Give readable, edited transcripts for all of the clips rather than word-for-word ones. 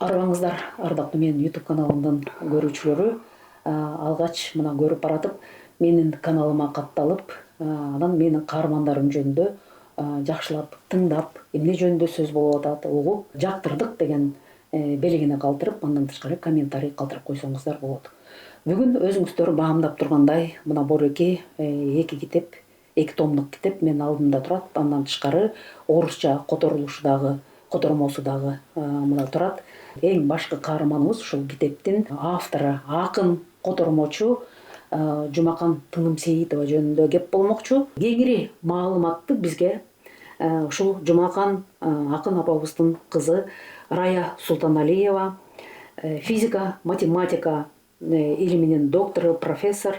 Арбаңыздар, ардактуу менин YouTube каналымдын көрүүчүлөрү. Алгач мына көрүп баратып, менин каналыма катталып, анан менин каармандарым жөнүндө жакшылап тыңдап, эмне жөнүндө сөз болуп атат, угуп, жактырдык деген белгини калтырып, андан тышкары комментарий калтырып койсоңуздар болот. Бүгүн өзүңүздөр баамдап тургандай, мына Бореки эки китеп, эки томдук китеп менин алдымда турат. Андан тышкары орусча котормосу дагы мына турат. Эң башкы каарманыбыз ушул китептин автору, акын, котормочу Жумакан Тынымсейитова жөнүндө кеп болмокчу. Кеңири маалыматты бизге ушул Жумакан акын апабыздын кызы Рая Султаналиева, физика, математика илиминин доктору, профессор,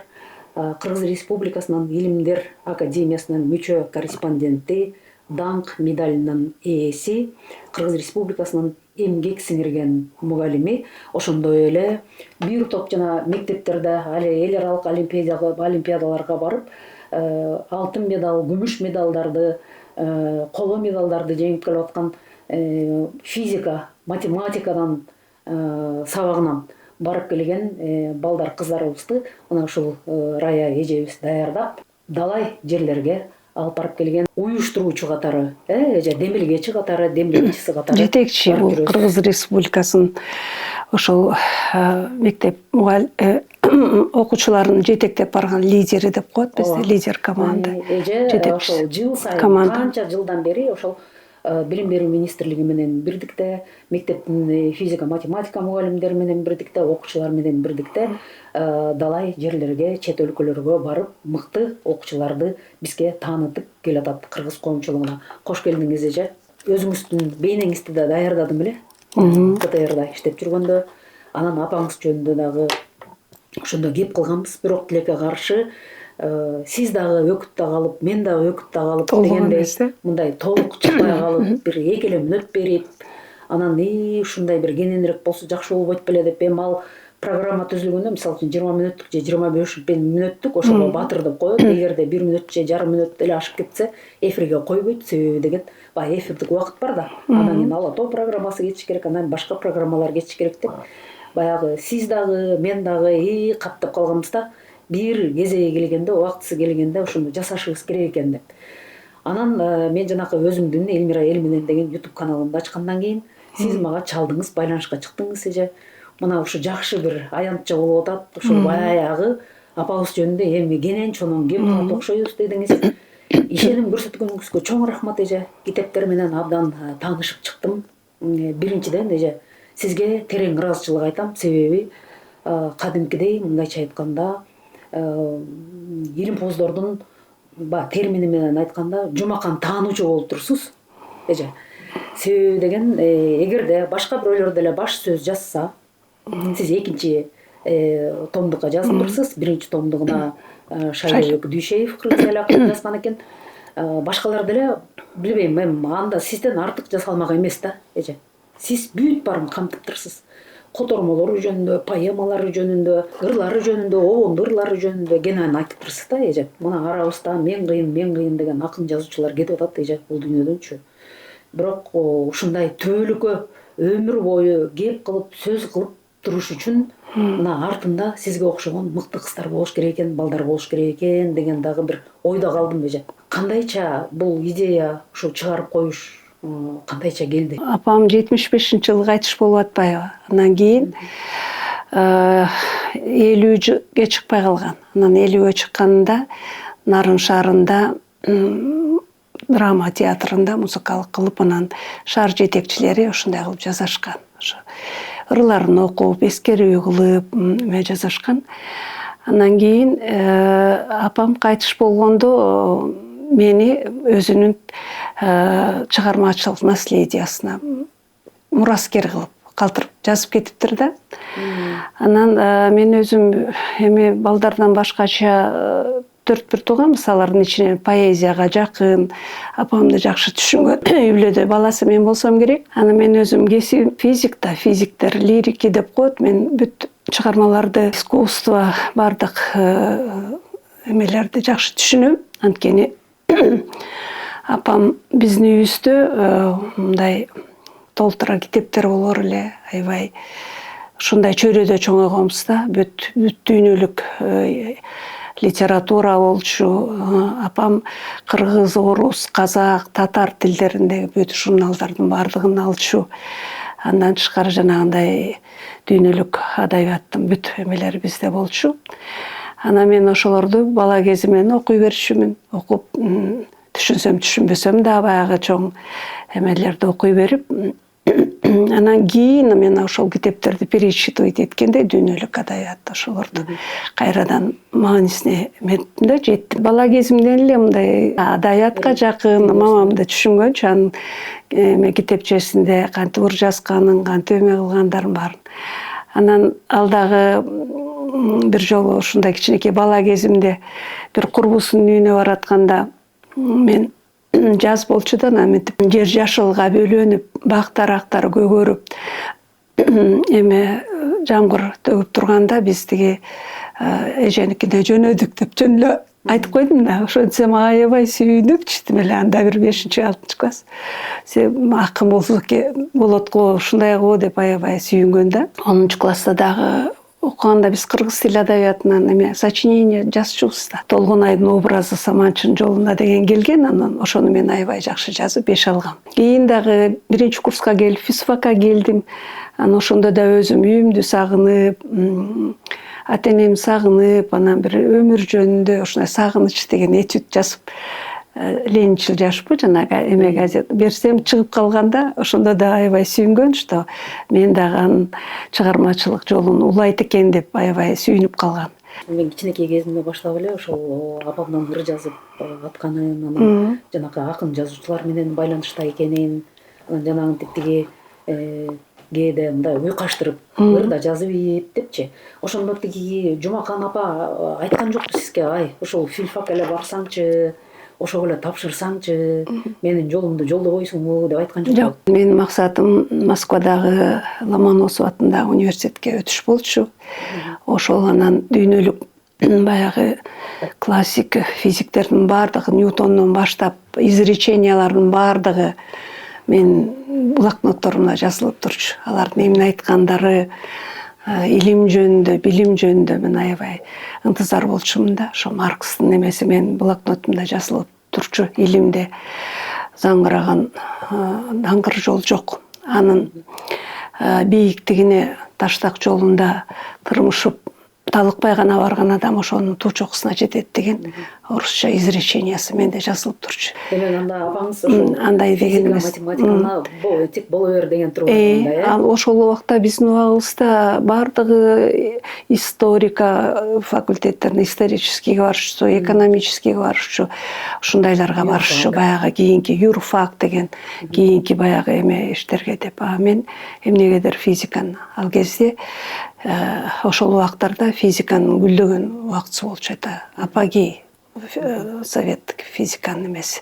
Кыргыз Республикасынын Илимдер Академиясынын мүчө корреспонденти, даңк медалинин ээси, Кыргыз Республикасынын эмгек сиңирген мугалими, ошондой эле бир топ жана мектептерде эл аралык олимпиадаларга барып, алтын медал, күмүш медалдарды, коло медалдарды жеңип келип аткан физика, математикадан сабагынан барып келген балдар, кыздарыбызды мына ушул Рая эжебиз даярдап, далай жерлерге алып барып келген уюштуруучу катары, демилгечи катары, демилгечиси катары жетекчи бул Кыргыз Республикасынын ошол мектеп окуучуларын жетектеп барган лидери деп коет бизде, лидер команда. Ошол жыл сайын канча жылдан бери ошол Билим берүү министрлиги менен бирдикте, мектептин физика, математика мугалимдери менен бирдикте, окуучулар менен бирдикте далай жерлерге, чет өлкөлөргө барып, мыкты окуучуларды бизге таанытып келатат кыргыз коомчулугуна. Кош келдиңиз эже. Өзүңүздүн бейнеңизди да даярдадым эле. КТРда иштеп жүргөндө, анан апаңыз жөнүндө дагы ошондо кеп кылганбыз, бирок тилекке каршы сиз дагы өкүттө калып, мен дагы өкүттө калып дегендей, мындай толук чыкпай калып, бир эки эле мүнөт берип, анан ушундай бир кененирээк болсо жакшы болбойт беле деп, эми ал программа түзүлгөндө, мисалы үчүн 20 мүнөттүк же 25 мүнөттүк ошого батырдып коет. Эгерде 1 мүнөт же жарым мүнөт эле ашып кетсе, эфирге койбойт. Себеби деген, баягы эфирдик убакыт бар да. Андан кийин Ала тоо программасы кетиш керек, анан башка программалар кетиш керек деп. Баягы сиз дагы, мен дагы каптап калганбыз да. Бир кезеги келгенде, убактысы келгенде ошону жасашыбыз керек экен деп. Анан мен жанакы өзүмдүн Элмира эл менен деген YouTube каналымды ачкандан кийин сиз мага чалдыңыз, байланышка чыктыңыз эже. Мына ушу жакшы бир аянтча болуп атат. Ушул баягы апабыз жөнүндө эми кенен чонон кеп калат окшойбуз дедиңиз. Ишеним көрсөткөнүңүзгө чоң рахмат эже. Китептер менен абдан таанышып чыктым. Биринчиден эже, сизге терең ыраазычылык айтам. Себеби кадимкидей, мындайча айтканда, илимпоздордун термини менен айтканда, Жумакан таануучу болуп турсуз эже. Себеби деген, эгерде башка бирөөлөр деле баш сөз жазса, сиз экинчи томдукка жазып турсуз, биринчи томдугуна Шайлообек Дүйшеев кыргыз эле акын жазган экен. Башкалар деле билбейм, эми анда сизден артык жасалмак эмес да эже. Сиз бүт баарын камтыптырсыз. Котормолору жөнүндө, поэмалары жөнүндө, ырлары жөнүндө, обондуу ырлары жөнүндө кенен айтыптырсыз да эже. Мына арабызда мен кыйын деген акын жазуучулар кетип атат эже, бул дүйнөдөнчү. Бирок ушундай түбөлүккө өмүр бою кеп кылып, сөз кылып туруш үчүн мына артында сизге окшогон мыкты кыздар болуш керек экен, балдар болуш керек экен деген дагы бир ойдо калдым эже. Кандайча бул идея ушу чыгарып коюш кандайча келди? Апам 75-жылы кайтыш болуп атпайбы? Андан кийин 50-ге чыкпай калган. Анан 50-ге чыкканда Нарын шаарында драма театрында музыкалык кылып, анан шаар жетекчилери ушундай кылып жасашкан. Ошо ырларын окуп, эскерүү кылып жасашкан. Андан кийин апам кайтыш болгондо мени өзүнүн чыгармачылык наследиясына мураскер кылып калтырып жазып кетиптир да. Анан мен өзүм эми балдардан башкача 4 тууганбыз, алардын ичинен поэзияга жакын, апамды жакшы түшүнгөн үй бүлөдө баласы мен болсом керек. Анан мен өзүм кесибим физик да, физиктер лирики деп коет. Мен бүт чыгармаларды, искусство, бардык эмелерди жакшы түшүнөм. Анткени апам биздин үйүбүздө мындай толтура китептер болор эле, аябай ушундай чөйрөдө чоңойгонбуз да. Бүт дүйнөлүк литература болчу. Апам кыргыз, орус, казак, татар тилдериндеги бүт журналдардын баардыгын алчу. Андан тышкары жанагындай дүйнөлүк адабияттын бүт эмелери бизде болчу. Анан мен ошолорду бала кезимден окуй берчүмүн. Окуп түшүнсөм түшүнбөсөм да баягы чоң эмелерди окуй берип, анан кийин мен ошол китептерди перечитывать эткенде дүйнөлүк адабият ошолорду кайрадан маанисине эметтим да, жеттим. Бала кезимден эле мындай адабиятка жакын, мамамды түшүнгөнчү, анын китепчесинде кантип ыр жазганын, кантип эме кылгандарын баарын. Анан ал дагы бир жолу ушундай кичинекей бала кезимде бир курбусунун үйүнө баратканда мен жаз болчу да, мынтип жер жашылга бөлөнүп, бак дарактар көгөрүп, эме жамгыр төгүп турганда биз тиги эженикине жөнөдүк деп жөн эле айтып койдум да. Ошентсем аябай сүйүнүп чыктым эле, анда бир 5-6 класс. Сен акын болот го, ушундай го деп аябай сүйүнгөн да. 10 класста дагы окуганда биз кыргыз тил адабиятынан эме сочинение жазчубуз да. Толгонайдын образы Саманчынын жолунда деген келген, анан ошону мен аябай жакшы жазып 5 алгам. Кийин дагы 1-курска келип, физфакка келдим. Анан ошондо да өзүм үйүмдү сагынып, ата-энемди сагынып, анан бир өмүр жөнүндө ушундай сагыныч деген этюд жазып, ленинчил жазышпы, жанагы эме газет берсем чыгып калганда, ошондо да аябай сүйүнгөн, что мен дагы анын чыгармачылык жолун улайт экен деп аябай сүйүнүп калган. Мен кичинекей кезимде баштап эле ошол апамдын ыр жазып атканын, анан жанагы акын жазуучулар менен байланышта экенин, анан жанагы типтиги кээде мындай уйкаштырып ыр да жазып ийип депчи. Ошондо тиги Жумакан апа айткан жокпу сизге, ай ошол филфакка эле барсаңчы, ошого эле тапшырсаңчы, менин жолумду жолдобойсуңбу деп айткан жокпу? Жок, менин максатым Москвадагы Ломоносов атындагы университетке өтүш болчу. Ошол анан дүйнөлүк баягы классик физиктердин баардыгы, Ньютондон баштап изречениялардын баардыгы мен блокнотторумда жазылып турчу. Алардын эмне айткандары, илим жөнүндө, билим жөнүндө мен аябай ынтызар болчумун да. Ошо Маркстын немеси мен блокнотумда жазылып турчу. Илимде заңгыраган даңгыр жол жок. Анын бийиктигине таштак жолунда тырмышып талыкпай гана барган адам ошонун туу чокусуна жетет деген орусча изречениясы менде жазылып турчу. Демек анда апаңыз ошол андай деген эмес. Математиканы тек боло бер деген турганда, Ал ошол убакта биздин убагыбызда баардыгы историка факультеттерине, историческийге барышчу, экономическийге барышчу, ушундайларга барышчу, баягы кийинки юрфак деген кийинки баягы эме иштерге деп. Мен эмнегедир физиканы ал кезде ошол убактарда физиканын гүлдөгөн убактысы болчу. Это апогей советтик физиканын эмеси.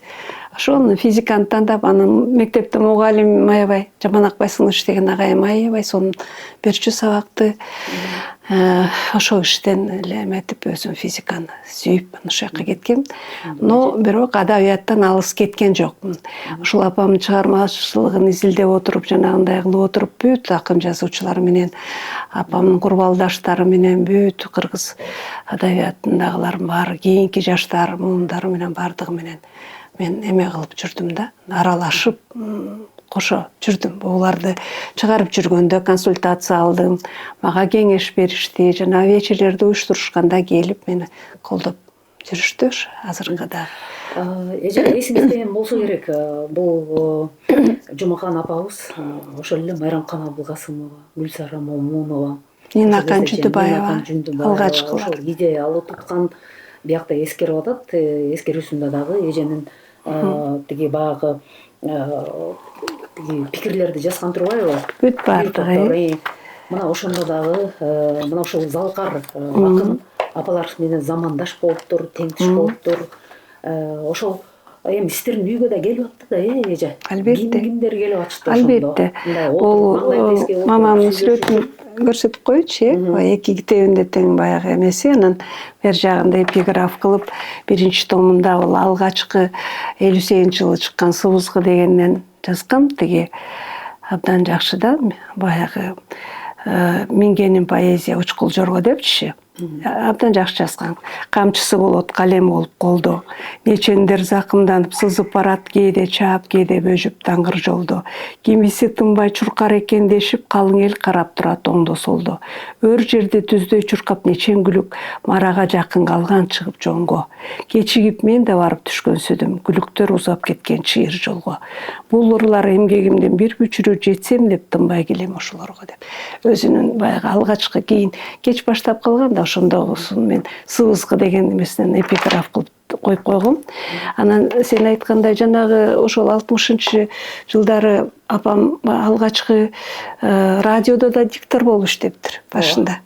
Ошону физиканы тандап, анан мектепте мугалим аябай Жаманак Байсынович деген агайым аябай сонун берчү сабакты. Ошол кишиден эле эметип өзүм физиканы сүйүп ошол жака кеткем. Но бирок адабияттан алыс кеткен жокмун. Ошол апамдын чыгармачылыгын изилдеп отуруп, жанагындай кылып отуруп, бүт акын жазуучулар менен, апамдын курбалдаштары менен, бүт кыргыз адабиятындагылардын баары, кийинки жаштар, муумдары менен баардыгы менен мен эме кылып жүрдүм да, аралашып, кошо жүрдүм. Буларды чыгарып жүргөндө консультация алдым, мага кеңеш беришти, жана вечерлерди уюштурушканда келип мени колдоп жүрүштү азыркы да. Эже, эсиңизде болсо керек, бул Жумакан апабыз ошол эле Майрамкан Абылкасымова, Гүлсара Момунова, Нинакан Жүндүбаева алгачкылар. Ошол идея алып туткан биякта эскерип атат. Эскерүүсүндө дагы эженин тиги баягы пикирлерди жазган турбайбы? Бүт баардыгы. Мына ошондо дагы мына ошол залкар акын апалар менен замандаш болуптур, теңдиш болуптур. Ошол эми сиздердин үйгө да келип атты да, эже? Албетте. Кимдер келип атышты ошондо? Албетте. Бул мамамдын сүрөтүн көрсөтүп коючу, эки китебинде тең баягы эмеси, анан бер жагында эпиграф кылып, 1-томунда бул алгачкы 58-жылы чыккан Сыбызгы дегенден жазгам. Тиги абдан жакшы да, баягы мингенин поэзия учкул жорго депчи. Абдан жакшы жазган. Камчысы болот, калем болуп колдо. Нечендер закымданып сызып барат, кээде чаап, кээде бөжүп таңгыр жолдо. Кимиси тынбай чуркар экен дешип, калың эл карап турат оңдо солдо. Өр жерде түздөй чуркап нечен күлүк, марага жакын калган чыгып жоңго. Кечигип мен да барып түшкөнсүдүм, күлүктөр узап кеткен чыйыр жолго. Бул ырлар эмгегимдин бир бүчүрү, жетсем деп тынбай келем ошолорго деп. Өзүнүн баягы алгачкы кийин кеч баштап калган да ошондо мен сыбызгы деген эмесинен эпиграф кылып коюп койгом. Анан сен айткандай жанагы ошол 60-жылдары апам алгачкы радиодо да диктор болуп иштептир башында.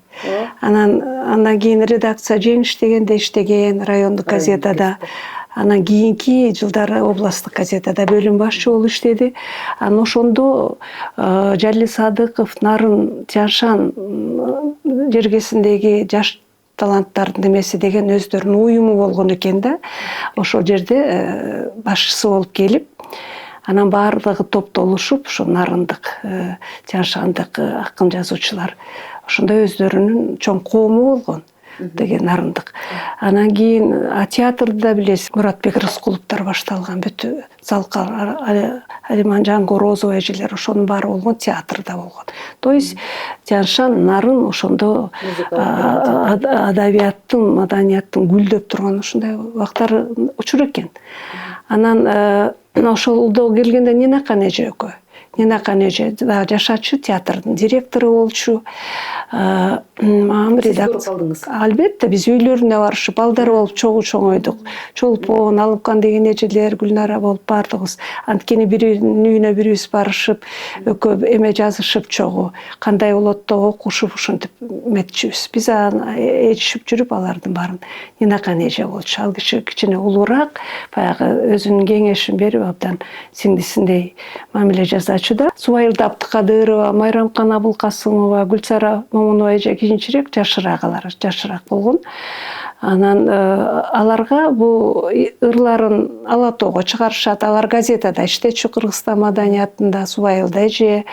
Андан кийин редакция жеңиш дегенде иштеген, райондук газетада. Анан кийинки жылдары областтык газетада бөлүм башчы болуп иштеди. Анан ошондо Жали Садыков, Нарын Тяншан жергесиндеги жаш таланттардын эмеси деген өздөрүнүн уюму болгон экен да. Ошол жерде башчысы болуп келип, анан баардыгы топтолушуп, ошо Нарындык, Тяншандык акын жазуучулар ошондой өздөрүнүн чоң коому болгон деген Нарындык. Анан кийин театрда билесиз, Муратбек Рыскуловдор башталган, бүт Залкар, Алиман Жанго, Розова эжелер ошонун баары болгон театрда болгон. То есть Тяншан, Нарын ошондо адабияттын, маданияттын гүлдөп турган ушундай убактар учур экен. Анан ошолдо келгенде Нинакан эже экөө. Нинакан эже дагы жашачу, театрдын директору болчу. Албетте биз үйлөрүнө барышып, балдар болуп чоңойдук. Чолпон, Алымкан деген эжелер, Гүлнара болуп баардыгыбыз. Анткени биринин үйүнө бирибиз барышып, экөө эме жазышып чогуу. Кандай болот деп окушуп, ушинтип эметчүбүз. Биз ээрчишип жүрүп алардын баарын Нинакан эже болчу. Ал киши кичине улуураак, баягы өзүнүн кеңешин берип, абдан сиңдисиндей мамиле жасачу да. Субайылда Абдыкадырова, Майрамкан Абылкасымова, Гүлсара Момунова эже кийинчерээк, жашыраак болгон. Анан аларга бул ырларын ала тоого чыгарышат. Алар газетада иштечү, Кыргызстан маданиятында Субайылда эже,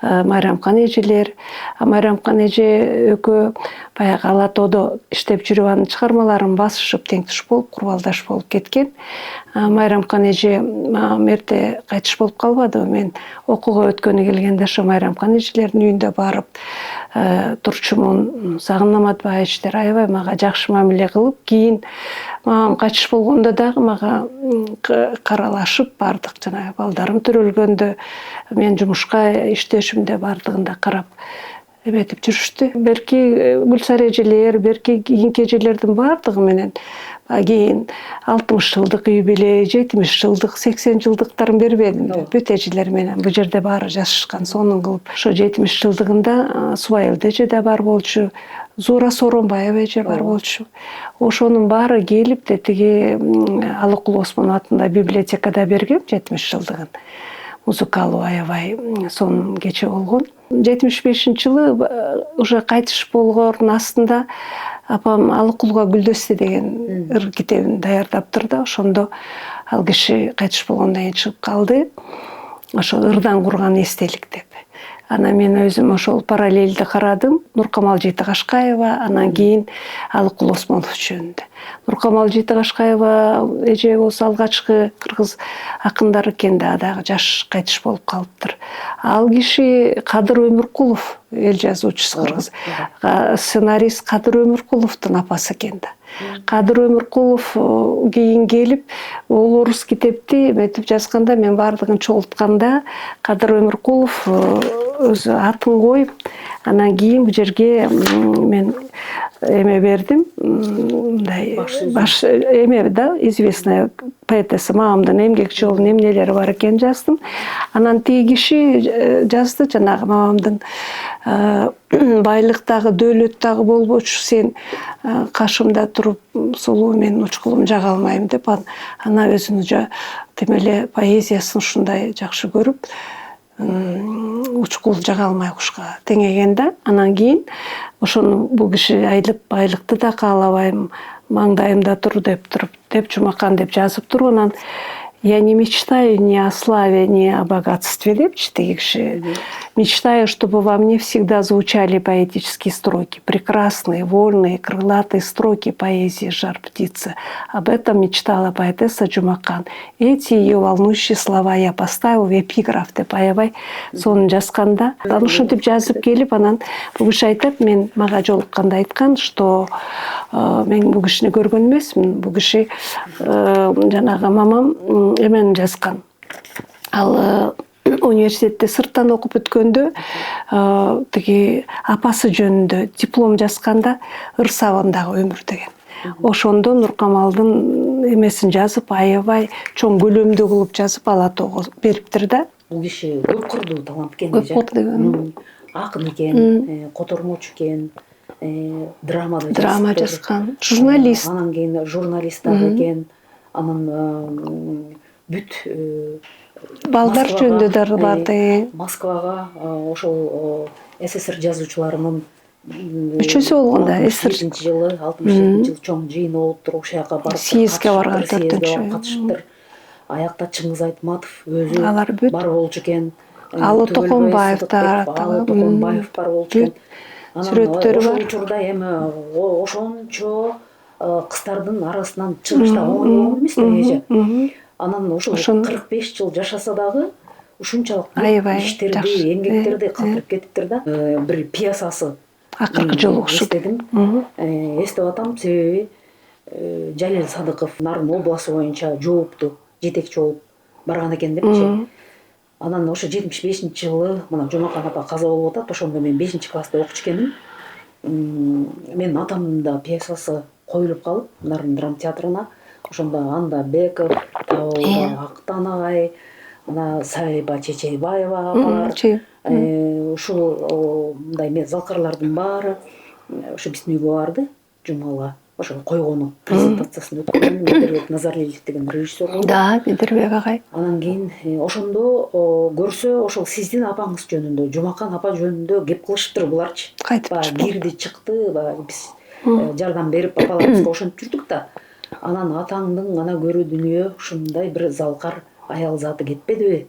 Майрамкан эжелер. Майрамкан эже экөө баягы ала тоодо иштеп жүрүп, анын чыгармаларын басышып, тең-туш болуп, курбалдаш болуп кеткен. Майрамкан эже мерте кайтыш болуп калбады. Мен окууга өткөнү келгенде ошо Майрамкан эжелердин үйүндө барып турчумун. Сагын Аматбай эжелер аябай мага жакшы мамиле кылып, кийин мага кайтыш болгондо дагы мага каралашып, бардык жанагы балдарым төрөлгөндө, мен жумушка иштешимде бардыгында карап эметип жүрүштү. Белки Гүлсара эжелер, белки кийинки эжелердин бардыгы менен кийин 60 жылдык юбилей, 70 жылдык, 80 жылдыктарын бербедим. Бүт эжелер менен бул жерде баары жашашкан. Сонун кылып ошо 70 жылдыгында Субайылда эже да бар болчу, Зура Соронбаева эже бар болчу. Ошонун баары келип тиги Алыкул Осмонов атында библиотекада берген 70 жылдыгын. Музыкалуу аябай сонун кече болгон. 75-жылы уже кайтыш болгондун астында апам Алыкулга Гүлдөстө деген ыр китебин даярдаптыр да, ошондо ал киши кайтыш болгондон кийин чыгып калды. Ошо ырдан курган эстелик деп. Анан мен өзүм ошол параллельди карадым. Нуркамал Жыйтыгашкаева, анан кийин Алыкул Осмонов жөнүндө. Нуркамал Жыйтыгашкаева эже болсо алгачкы кыргыз акындар экен да, дагы жаш кайтыш болуп калыптыр. Ал киши Кадыр Өмүркулов, эл жазуучусу кыргыз. Сценарист Кадыр Өмүркуловдун апасы экен да. Кадыр Өмүркулов кийин келип, ол орус китепти эметип жазганда, мен бардыгын чогултканда, Кадыр Өмүркулов өзү атын коюп, анан кийин бул жерге мен эме бердим, мындай баш эме да, известная поэтесса мамамдын эмгек жолунун эмнелери бар экен жаздым. Анан тиги киши жазды, жанагы мамамдын байлыктагы, дөөлөттагы болбочу, сен кашымда туруп сулуу, мен учкулум жага алмайм деп, ана өзүнүн темеле поэзиясын ушундай жакшы көрүп, учкул жага алмай кушка теңеген да. Анан кийин ошону бул киши айтып, байлыкты да каалабайм, маңдайымда тур деп жумакан деп жазып туруп, анан Я не мечтаю ни о славе, ни о богатстве, депчи тиги киши. Мечтаю, чтобы во мне всегда звучали поэтические строки. Прекрасные, вольные, крылатые строки поэзии «Жар птицы». Об этом мечтала поэтесса Джумакан. Эти ее волнующие слова я поставил в эпиграф деп аябай сонун жазганда. Анан ушинтип жазып келип, анан бул киши айтат, мен мага жолукканда айткан, что мен бул кишини көргөн эмесмин. Бул киши жанагы мамам эмени жазган. Ал университетте сырттан окуп өткөндө тиги апасы жөнүндө диплом жазганда ыр сабындагы өмүр деген. Ошондо Нуркамалдын эмесин жазып, аябай чоң көлөмдүү кылып жазып ала тоого бериптир да. Бул киши көп кырдуу талант экен. Көп кырдуу. Акын экен, котормочу экен, драма жазган, журналист. Анан кийин журналист экен. Анан бүт балдар жөнүндө да барды. Москвага ошол СССР жазуучуларынын Үчөөсү болгондо 67 жылы, 67 жыл чоң жыйын болуптур, ошол жака барып съездге барган, 4-чү катышыптыр. Аякта Чыңгыз Айтматов өзү алар бүт бар болчу экен. Алы Токонбаевдар, Алы Токонбаев бар болчу экен. Сүрөттөрү бар. Ошол учурда эми ошончо кыздардын арасынан чыгышта оңой болгон эмес да эже. Анан ошол 45 жыл жашаса дагы ушунчалык иштерди, эмгектерди калтырып кетиптир да. Бир пьесасы акыркы жолу ушуп эстеп атам, себеби Жалил Садыков Нарын областы боюнча жоопту жетекчи болуп барган экен депчи. Анан ошо 75 жылы мына Жумакан апа каза болуп атат. Ошондо мен 5-класста окучу экенмин. Менин атамдын да пьесасы коюлуп калып Нарын драма театрына. Ошондо Анда Беков, Табылда Актан агай, ана Сайба Чечейбаева бар. Ушул мындай залкарлардын баары ошо биздин үйгө барды жумала. Ошо койгону презентациясын өткөргөн Медербек Назарлиев деген режиссер болду. Да, Медербек агай. Анан кийин ошондо көрсө ошол сиздин апаңыз жөнүндө, Жумакан апа жөнүндө кеп кылышыптыр буларчы. Кайтып кирди чыкты, биз жардам берип апаларыбызга ошентип жүрдүк да. Анан атаңдын гана көрүү дүнүйө ушундай бир залкар аял заты кетпедиби?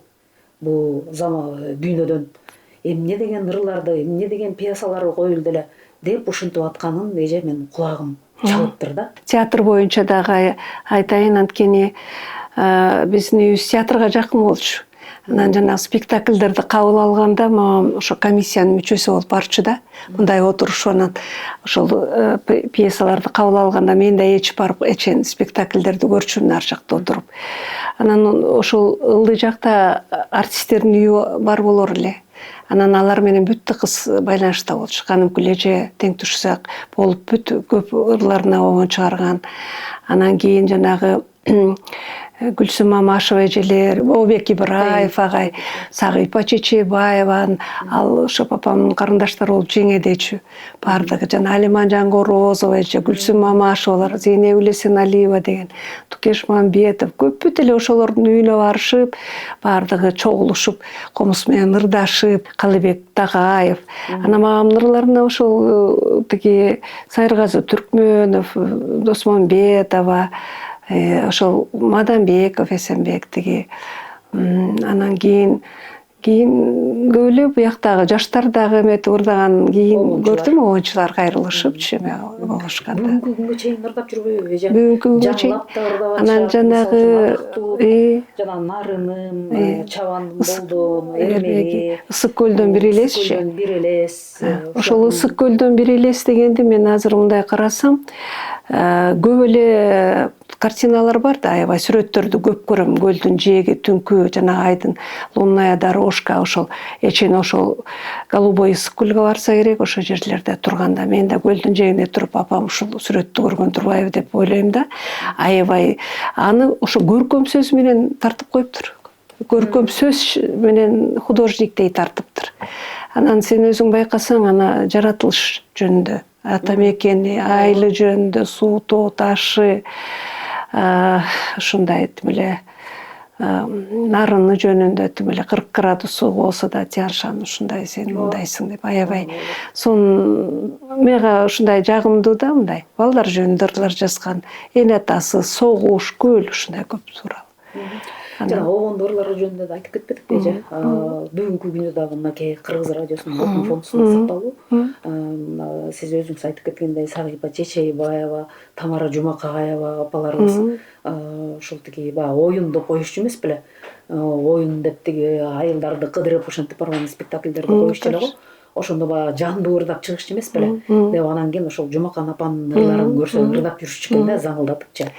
Бул дүйнөдөн эмне деген ырларды, эмне деген пьесаларды коюлду эле деп ушинтип атканын эже менин кулагым чалыптыр да. Театр боюнча дагы айтайын, анткени биздин үйүбүз театрга жакын болчу. Анан жана спектакльдерди кабыл алганда мамам ошо комиссиянын мүчөсү болуп барчу да. Мындай отурушуп анан ошол пьесаларды кабыл алганда мен да ээчип барып эчен спектакльдерди көрчүмүн ар жакта отуруп. Анан ошол ылдый жакта артисттердин үйү бар болор эле. Анан алар менен бүт тыгыз байланышта болчу. Канымкүл эже тең туршак болуп бүт көп ырларына обон чыгарган. Анан кийин жанагы Гүлсүм Мамашева эжелер, Обек Ибраев агай, Сагыйпа Чечейбаева, ал ошо папамдын карындаштары болуп жеңедечү бардыгы. Жана Алиман Жангорозова эже, Гүлсүм Мамашевалар, Зейнебул Эсеналиева деген, Тукеш Мамбетов, көп бүт эле ошолордун үйүнө барышып, бардыгы чогулушуп, комуз менен ырдашып, Калыбек Тагаев. Анан мамамдын ырларына ошол тиги Сайыргазы Түркмөнов, Досмонбетова, ошол Маданбеков, Эсенбек тиги. Анан кийин көп эле бияктагы жаштар дагы эметип ырдаган кийин көрдүм, оюнчулар кайрылышып эме болушканда. Бүгүнкү күнгө чейин ырдап жүрбөйбү эже? Бүгүнкү күнгө чейин. Анан жанагы жана Нарыным, Чабан болдум, Эрмеги, Ысык көлдөн бир элесчи. Бир элес. Ошол Ысык көлдөн бир элес дегенди мен азыр мындай карасам, көп эле картиналар бар да, аябай сүрөттөрдү көп көрөм. Көлдүн жээги, түнкү, жана айдын лунная дорожка, ошол эчен ошол Голубой Ысык көлгө барса керек, ошол жерлерде турганда мен да көлдүн жээгинде туруп, апам ушул сүрөттү көргөн турбайбы деп ойлойм да. Аябай аны ошо көркөм сөз менен тартып коюптур. Көркөм сөз менен художниктей тартыптыр. Анан сен өзүң байкасаң, ана жаратылыш жөнүндө, ата мекени, айылы жөнүндө, суу, тоо, ташы, ушундай этим эле нарыны жөнүндө этим эле 40 градусу болсо да Тианшан ушундай, сен мындайсың деп аябай сон мага ушундай жагымдуу да, мындай балдар жөнүндө ырлар жазган. Эл атасы, согуш, көл ушундай көп тууралуу. жана обондун ырлары жөнүндө да айтып кетпедикпи эже? Бүгүнкү күнү дагы мынакей Кыргыз радиосунун алтын фондусунда сакталуу. Сиз өзүңүз айтып кеткендей Сагыйба Чечейбаева, Тамара Жумакаева апаларыбыз ушул тиги баягы оюнду коюшчу эмес беле? Оюн деп тиги айылдарды кыдырып ошентип барган спектакльдерди коюшчу эле го. Ошондо баягы жандуу ырдап чыгышчу эмес беле? Деп анан кийин ошол Жумакан апанын ырларын көрсө ырдап жүрүшчү экен да, заңылдатыпчы.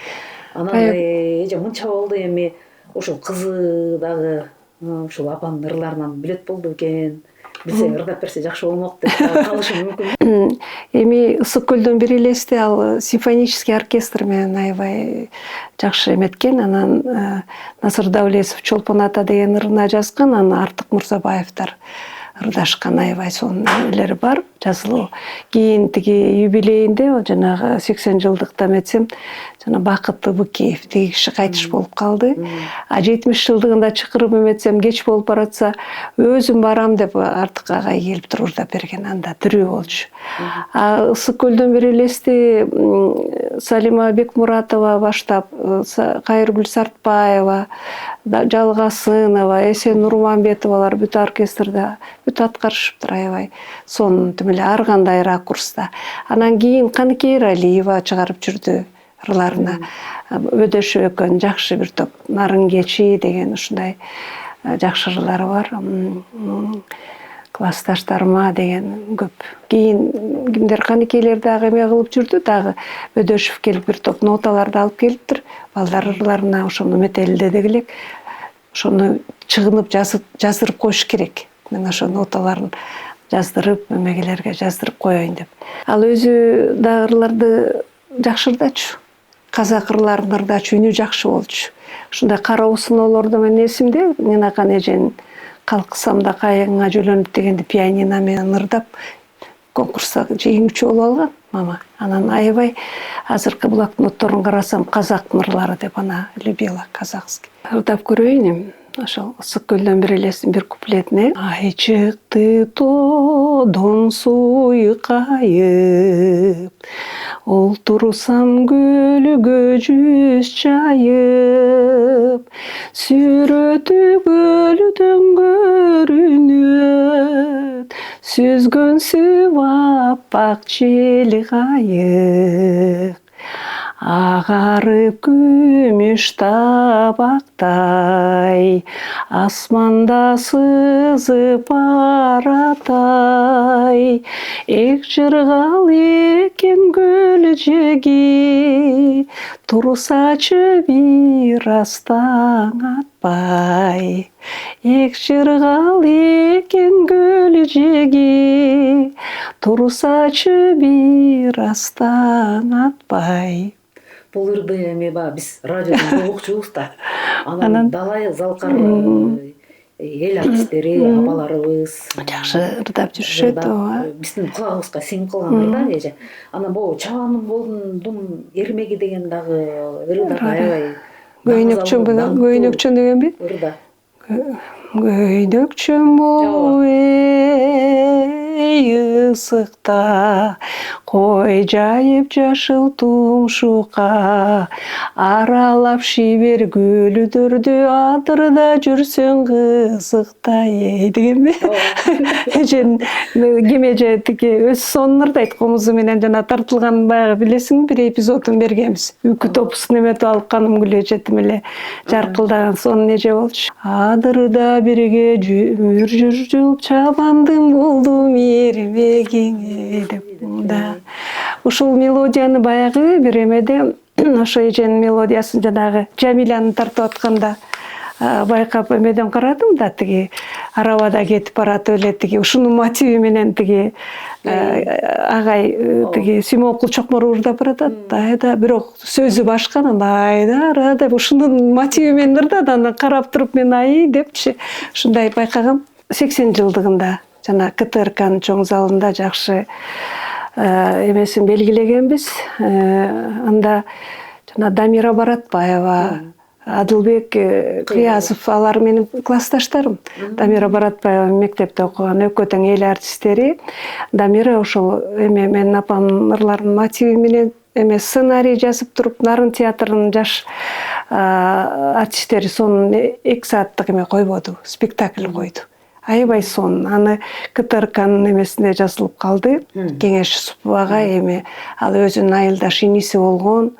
Анан эже мынча болду, эми ушул кызы дагы ушул апанын ырларынан билет болду экен. Билсе ырдап берсе жакшы болмок деп калышы мүмкүн. Эми Ысык көлдөн бери элесте ал симфонический оркестр менен аябай жакшы эметкен. Анан Насыр Даулесов Чолпон ата деген ырына жазган, анан Артык Мурзабаевдер ырдашкан, аябай сонун элери бар жазылуу. Кийин тиги юбилейинде жанагы 80 жылдыкта эметсем, жана Бакыт Быкеев тиги киши кайтыш болуп калды. А 70 жылдыгында чакырып эметсем, кеч болуп баратса, өзүм барам деп Артык агай келип туруп ырдап берген, анда тирүү болчу. А Ысык көлдөн бери элесте Салима Бекмуратова баштап, Кайыргүл Сартбаева, Жалгасынова, Эсен Нурманбетовалар бүт оркестрде бүт аткарышыптыр, аябай сонун тим эле ар кандай ракурста. Анан кийин Каныкей Эралиева чыгарып жүрдү ырларына. Өдөшү экөн жакшы бир топ, Нарын кечи деген ушундай жакшы ырлары бар. Классташтарыма деген көп. Кийин кимдер Каныкейлер дагы эме кылып жүрдү, дагы Өдөшүв келип бир топ ноталарды алып келиптир. Балдар ырларына ошону метелдеди элек. Ошону чыгынып жаздырып коюш керек. Мен ошо ноталарын жаздырып, эмегелерге жаздырып коеюн деп. Ал өзү да ырларды жакшы ырдачу. Казак ырларын ырдачу, үнү жакшы болчу. Ушундай кара усунолордо мен эсимде, Нинакан эженин Калксам да кайыгыңа жөлөнүп дегенди пианино менен ырдап конкурста жеңүүчү болуп алган мама. Анан аябай азыркы булактын нотторун карасам, казактын ырлары деп ана любила казахский. Ырдап көрөйүн эми. Ошол Ысык көлдөн бери элестин бир куплетине. Ай чыкты тоодон суйкайып, олтурсам көлгө жүз чайып, сүрөтү көлдөн көрүнөт, сүзгөнсү аппак чели кайык, агарып күмүш табактай, асманда сызып баратай. Эк жыргал экен көл жеги, турсачы бир астаң атпай. Эк жыргал экен көл жеги, турсачы бир астаң атпай. Бул ырды эми баягы биз радиодон угукчубуз да. Анан далай залкар эл артисттери, апаларыбыз жакшы ырдап жүрүшөт. Биздин кулагыбызга сиңип калган ырда эже. Анан бул Чабан Болдун эрмеги деген дагы ыры да аябай. Көйнөкчөн дегенби? Ырда. Көйнөкчөн болуп ысыкта, кой жайып жашыл тумшукка, аралап шибер көлдөрдү адырда жүрсөң кызыктай дегенби? Эжен ким эже тиги өз сонун ырдайт, комузу менен жана тартылган баягы билесиңби, бир эпизодун бергенбиз. Үкү топусун эметип алып Канымгүл эже тим эле жаркылдаган сонун эже болчу. Адырда бирге жүрүп чабандым болдум эрмегиңе деп. Ушул мелодияны баягы бир эмеде ошо эженин мелодиясын жанагы Жамиляны тартып атканда байкап эмеден карадым да, тиги арабада кетип баратып эле тиги ушунун мотиви менен тиги агай тиги Сүймөнкул Чокмору ырдап баратат. Айда бирок сөзү башка, айда деп ушунун мотиви менен ырдады. Анан карап туруп мен ай депчи ушундай байкагам. 80 жылдыгында жана КТРКнын чоң залында жакшы эмесин белгилегенбиз. Анда жана Дамира Баратбаева, Адылбек Кыязов алар менин классташтарым. Дамира Баратбаева мектепте окуган экөө тең эл артисттери. Дамира ошол эме менин апамдын ырларынын мотиви менен эме сценарий жазып туруп, Нарын театрынын жаш артисттер сонун 2 сааттык эме койбоду, спектакль койду. Аябай сонун. Аны КТРКнын эмесинде жазылып калды. Кеңеш Супага эми ал өзүнүн айылдаш иниси болгон.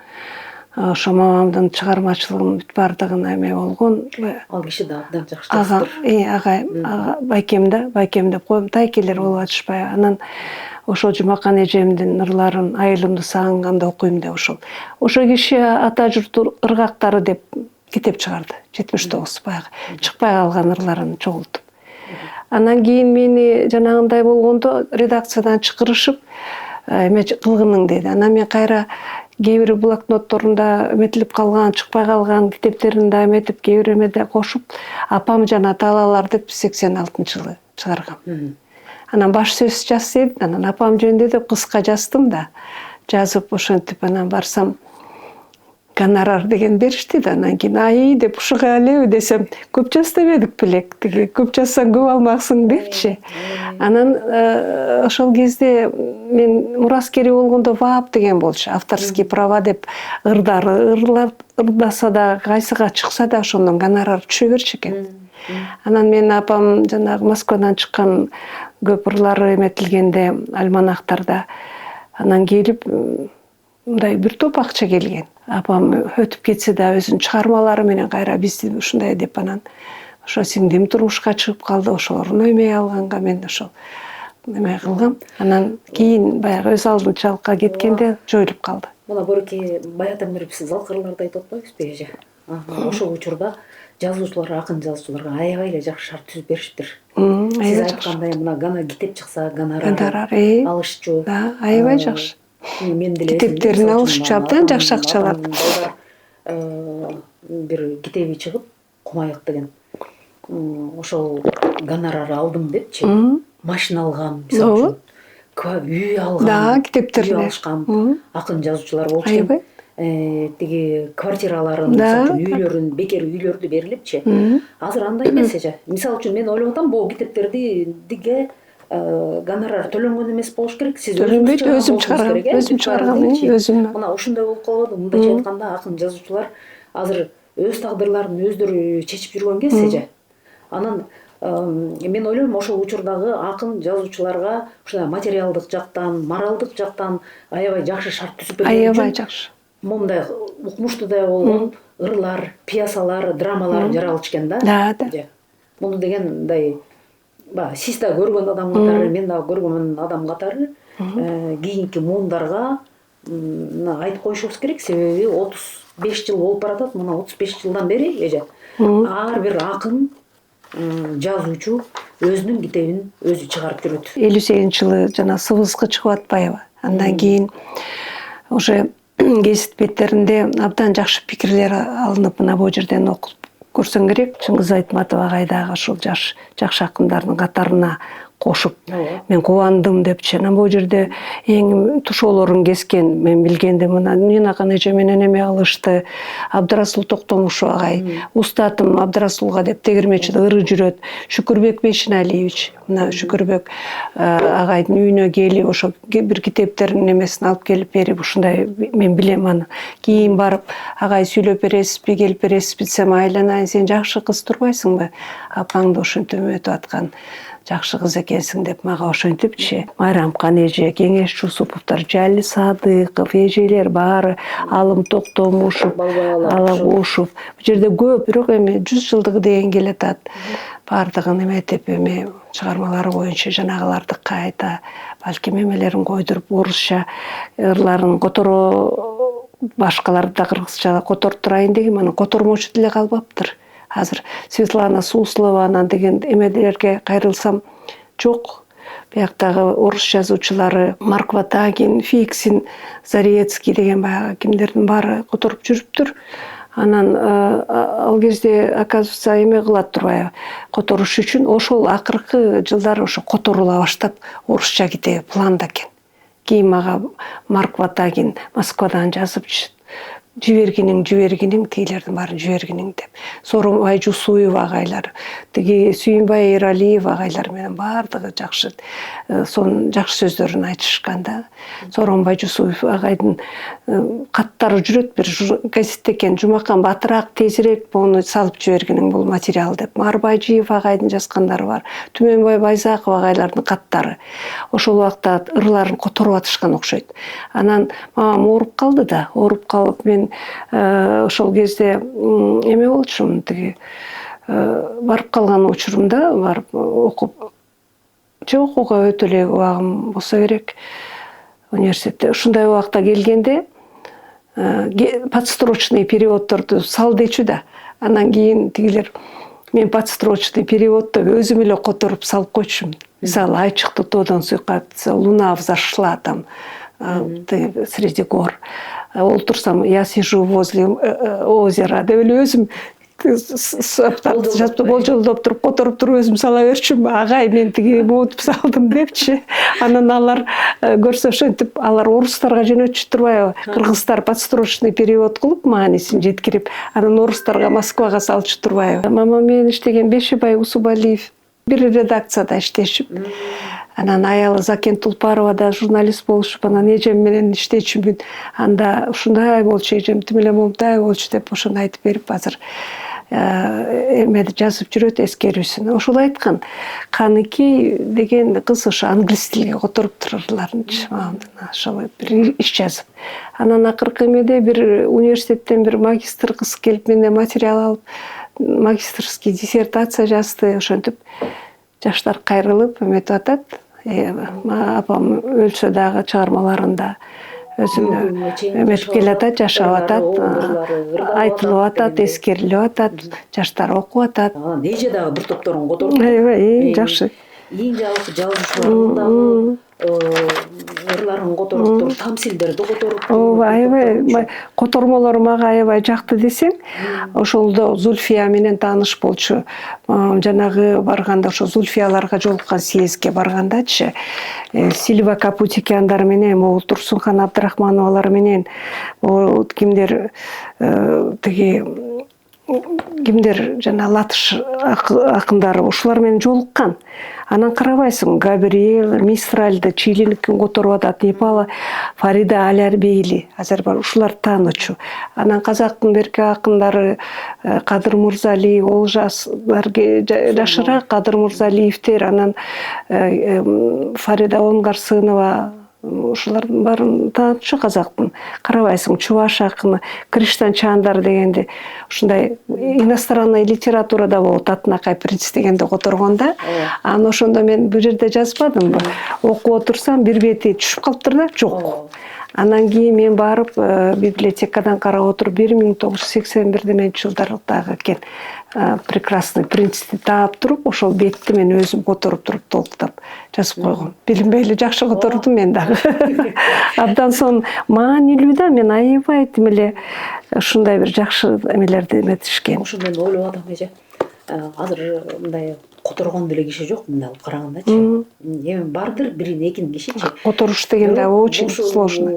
Ошо мамамдын чыгармачылыгынын бүт бардыгына эме болгон. Ал киши да абдан жакшы Ага, жазыптыр. байкем деп коем, тайкелер болуп атышпайбы. Анан ошо Жумакан эжемдин ырларын айылымды сагынганда окуйм деп ошол киши ата журтту ыргактары деп китеп чыгарды. 79 баягы чыкпай калган ырларын чогултуп. Анан кийин мени жанагындай болгондо редакциядан чакырышып, эме кылгының деди. Анан мен кайра кээ бир блокнотторунда эметилип калган, чыкпай калган китептерин да эметип, кээ бир эмеде кошуп, апам жана талалар деп 86-жылы чыгаргам. Анан баш сөз жаз деди. Анан апам жөнүндө деп кыска жаздым да. Жазып ошентип анан барсам гонорар деген беришти да. Анан кийин ай деп ушуга элеби десем, көп жазда бердик белек. Тиги көп жазсаң көп алмаксың депчи. Анан ошол кезде мен мураскери болгондо ВААП деген болчу. Авторские права деп ырлар ырдаса да, кайсыга чыкса да ошондон гонорар түшө берчү экен. Анан менин апам жанагы Москвадан чыккан көп ырлары эметилгенде альманахтарда анан келип мындай бир топ акча келген. Апам өтүп кетсе да өзүнүн чыгармалары менен кайра бизди ушундай деп анан ошо сиңдим турмушка чыгып калды. Ошолорун оймой алганга мен ошол эме кылгам. Анан кийин баягы өз алдынчалыкка кеткенде жоюлуп калды. Мына Бороке баягыдан бери биз залкырларды айтып атпайбызбы эже? Ошол учурда жазуучулар, акын жазуучуларга аябай эле жакшы шарт түзүп беришиптир. Сиз айткандай мына китеп чыкса гонорар алышчу. Да, аябай жакшы. Мен деле китептерин алышчу, абдан жакшы акчалар. Бир китеби чыгып, Кумаяк деген. Ошол гонорар алдым депчи. Машина алгам, мисалы үчүн, үй алгам. Да, китептерди алышкан акын жазуучулар болчу экен. Тиги квартираларын, мисалы үчүн үйлөрүн, бекер үйлөрдү берилипчи. Азыр андай эмес эже. Мисалы үчүн мен ойлоп атам, бул китептерди диге гонорар төлөнгөн эмес болуш керек. Сиз өзүм чыгаргам, өзүм. Мына ушундай болуп калбады. Мындайча айтканда, акын жазуучулар азыр өз тагдырларын өздөрү чечип жүргөн кез эже. Анан мен ойлойм, ошол учурдагы акын жазуучуларга ушундай материалдык жактан, моралдык жактан аябай жакшы шарт түзүп берген үчүн. Аябай жакшы. Момундай укмуштуудай болгон ырлар, пьесалар, драмалар жаралчу экен да. Да. Муну деген мындай сиз да көргөн адам катары, мен да көргөн адам катары кийинки муундарга айтып коюшубуз керек. Себеби 35 жыл болуп баратат. Мына 35 жылдан бери эже ар бир акын жазуучу өзүнүн китебин өзү чыгарып жүрөт. 58-жылы жана Сыбызгы чыгып атпайбы? Андан кийин уже гезит беттеринде абдан жакшы пикирлер алынып, мына бул жерден окуп көрсөң керек. Чыңгыз Айтматов агай дагы ошол жакшы акындардын катарына кошуп, мен кубандым депчи. Анан бул жерде эң тушоолорун кескен, мен билгенде мына Нинакан эже менен эме кылышты. Абдрасул Токтомушев агай, устатым Абдрасулга деп тегирмечиде ыры жүрөт. Шүкүрбек Бейшеналиевич, мына Шүкүрбек агайдын үйүнө келип, ошо бир китептерин эмесин алып келип берип, ушундай мен билем аны. Кийин барып, агай сүйлөп бересизби, келип бересизби десем, айланайын, сен жакшы кыз турбайсыңбы? Апаңды ошентип өтүп аткан жакшы кыз экенсиң деп мага ошентипчи. Майрамкан эже, Кеңеш Жусуповдор, Жали Садыков эжелер баары, Алым Токтомушев, Алагушев. Бул жерде көп, бирок эми 100 жылдыгы деген келатат. Бардыгын эметип эми чыгармалары боюнча жанагыларды кайта балким эмелерин койдуруп, орусча ырларын которо, башкаларды да кыргызча которуп турайын деген, анан котормочу деле калбаптыр. Азыр Светлана Суслована деген эмелерге кайрылсам жок. Бияктагы орус жазуучулары Марк Ватагин, Фиксин, Зарецкий деген баягы кимдердин баары которуп жүрүптүр. Анан ал кезде оказывается эме кылат турбайбы, которуш үчүн ошол акыркы жылдары ошо которула баштап орусча китеби планда экен. Кийин мага Марк Ватагин Москвадан жазып жибергениң тигилердин баарын жибергениң деп. Сооронбай Жусуев агайлар, тиги Сүйүнбай Эралиев агайлар менен баардыгы жакшы жакшы сөздөрүн айтышкан да. Сооронбай Жусуев агайдын каттары жүрөт, бир газетте экен, Жумакан батыраак тезирээк мону салып жибергениң бул материал деп. Марбайжиев агайдын жазгандары бар, Түмөнбай Байзаков агайлардын каттары. Ошол убакта ырларын которуп атышкан окшойт. Анан мамам ооруп калды да, ооруп калып мен ошол кезде эме болчумун, тиги барып калган учурумда барып окуп, окууга өтө эле убагым болсо керек университетте. Ушундай убакта келгенде подстрочный переводдорду сал дечү да. Анан кийин тигилер мен подстрочный переводду өзүм эле которуп салып койчумун. Мисалы, ай чыкты тоодон суйкап, луна взошла там среди гор. Олтурсам, я сижу возле озера деп эле өзүм болжолдоп туруп, которуп туруп өзүм сала берчүмүн. Агай, мен тиги моунтуп салдым депчи. Анан алар көрсө ошентип, алар орустарга жөнөтчү турбайбы? Кыргыздар подстрочный перевод кылып, маанисин жеткирип, анан орустарга Москвага салчу турбайбы? Мама менен иштеген Бешебай Усубалиев бир редакцияда иштешип, анан аялы Закен Тулпарова да журналист болушуп, анан эжем менен иштечүмүн. Анда ушундай болчу, эжем тим эле момундай болчу деп ошону айтып берип, азыр эмеди жазып жүрөт эскерүүсүн. Ошол айткан, Каныки деген кыз ошо англис тилге которуп турурларынчы мамамдын, ошол бир иш жазып. Анан акыркы эмеде бир университеттен бир магистр кыз келип менден материал алып, магистрский диссертация жазды. Ошентип жаштар кайрылып эметип атат. Апам өлсө дагы чыгармаларында өзүнө эметип келатат, жашап атат, айтылып атат, эскерилип атат, жаштар окуп атат. Эже дагы бир топторун которуп. Аябай жакшы. Эң жакшы жазуучулардын дагы ырларын которуп туруп, тамсилдерди которуп. Ооба, аябай котормолору мага аябай жакты десең, ошолдо Зульфия менен тааныш болчу. Жанагы барганда ошо Зульфияларга жолуккан съездге баргандачы, Сильва Капутикяндар менен, могул Турсунхан Абдрахмановалар менен, кимдер жана латыш акындары ушулар менен жолуккан. Анан карабайсың, Габриэл Мистральды Чилиникин которуп атат, Непала Фарида Алярбейли, азыр бар ушулар таанычу. Анан казактын берки акындары Кадыр Мурзалиев, Олжастар жашыраак Кадыр Мурзалиевдер, анан Фарида Онгарсынова, ушулардын баарын таанычу казактын. Карабайсың, Чуваш акыны Криштан Чандар дегенди ушундай иностранный литературада болот, Атынакай принц дегенди которгонда. Анан ошондо мен бул жерде жазбадымбы? Окуп отурсам бир бети түшүп калыптыр да, жок. Анан кийин мен барып библиотекадан карап отуруп 1981 жылдардагы экен прекрасный принцти таап туруп, ошол бетти мен өзүм которуп туруп толуктап жазып койгом. Билинбей эле жакшы котордум мен дагы. Абдан сон маанилүү да, мен аябай тим эле ушундай бир жакшы эмелерди эметишкен. Ошондо мен ойлоп атам эже. Азыр мындай которгон деле киши жок, мындай алып карагандачы. Эми бардыр бирин экин кишичи. Которуш деген да очень сложно.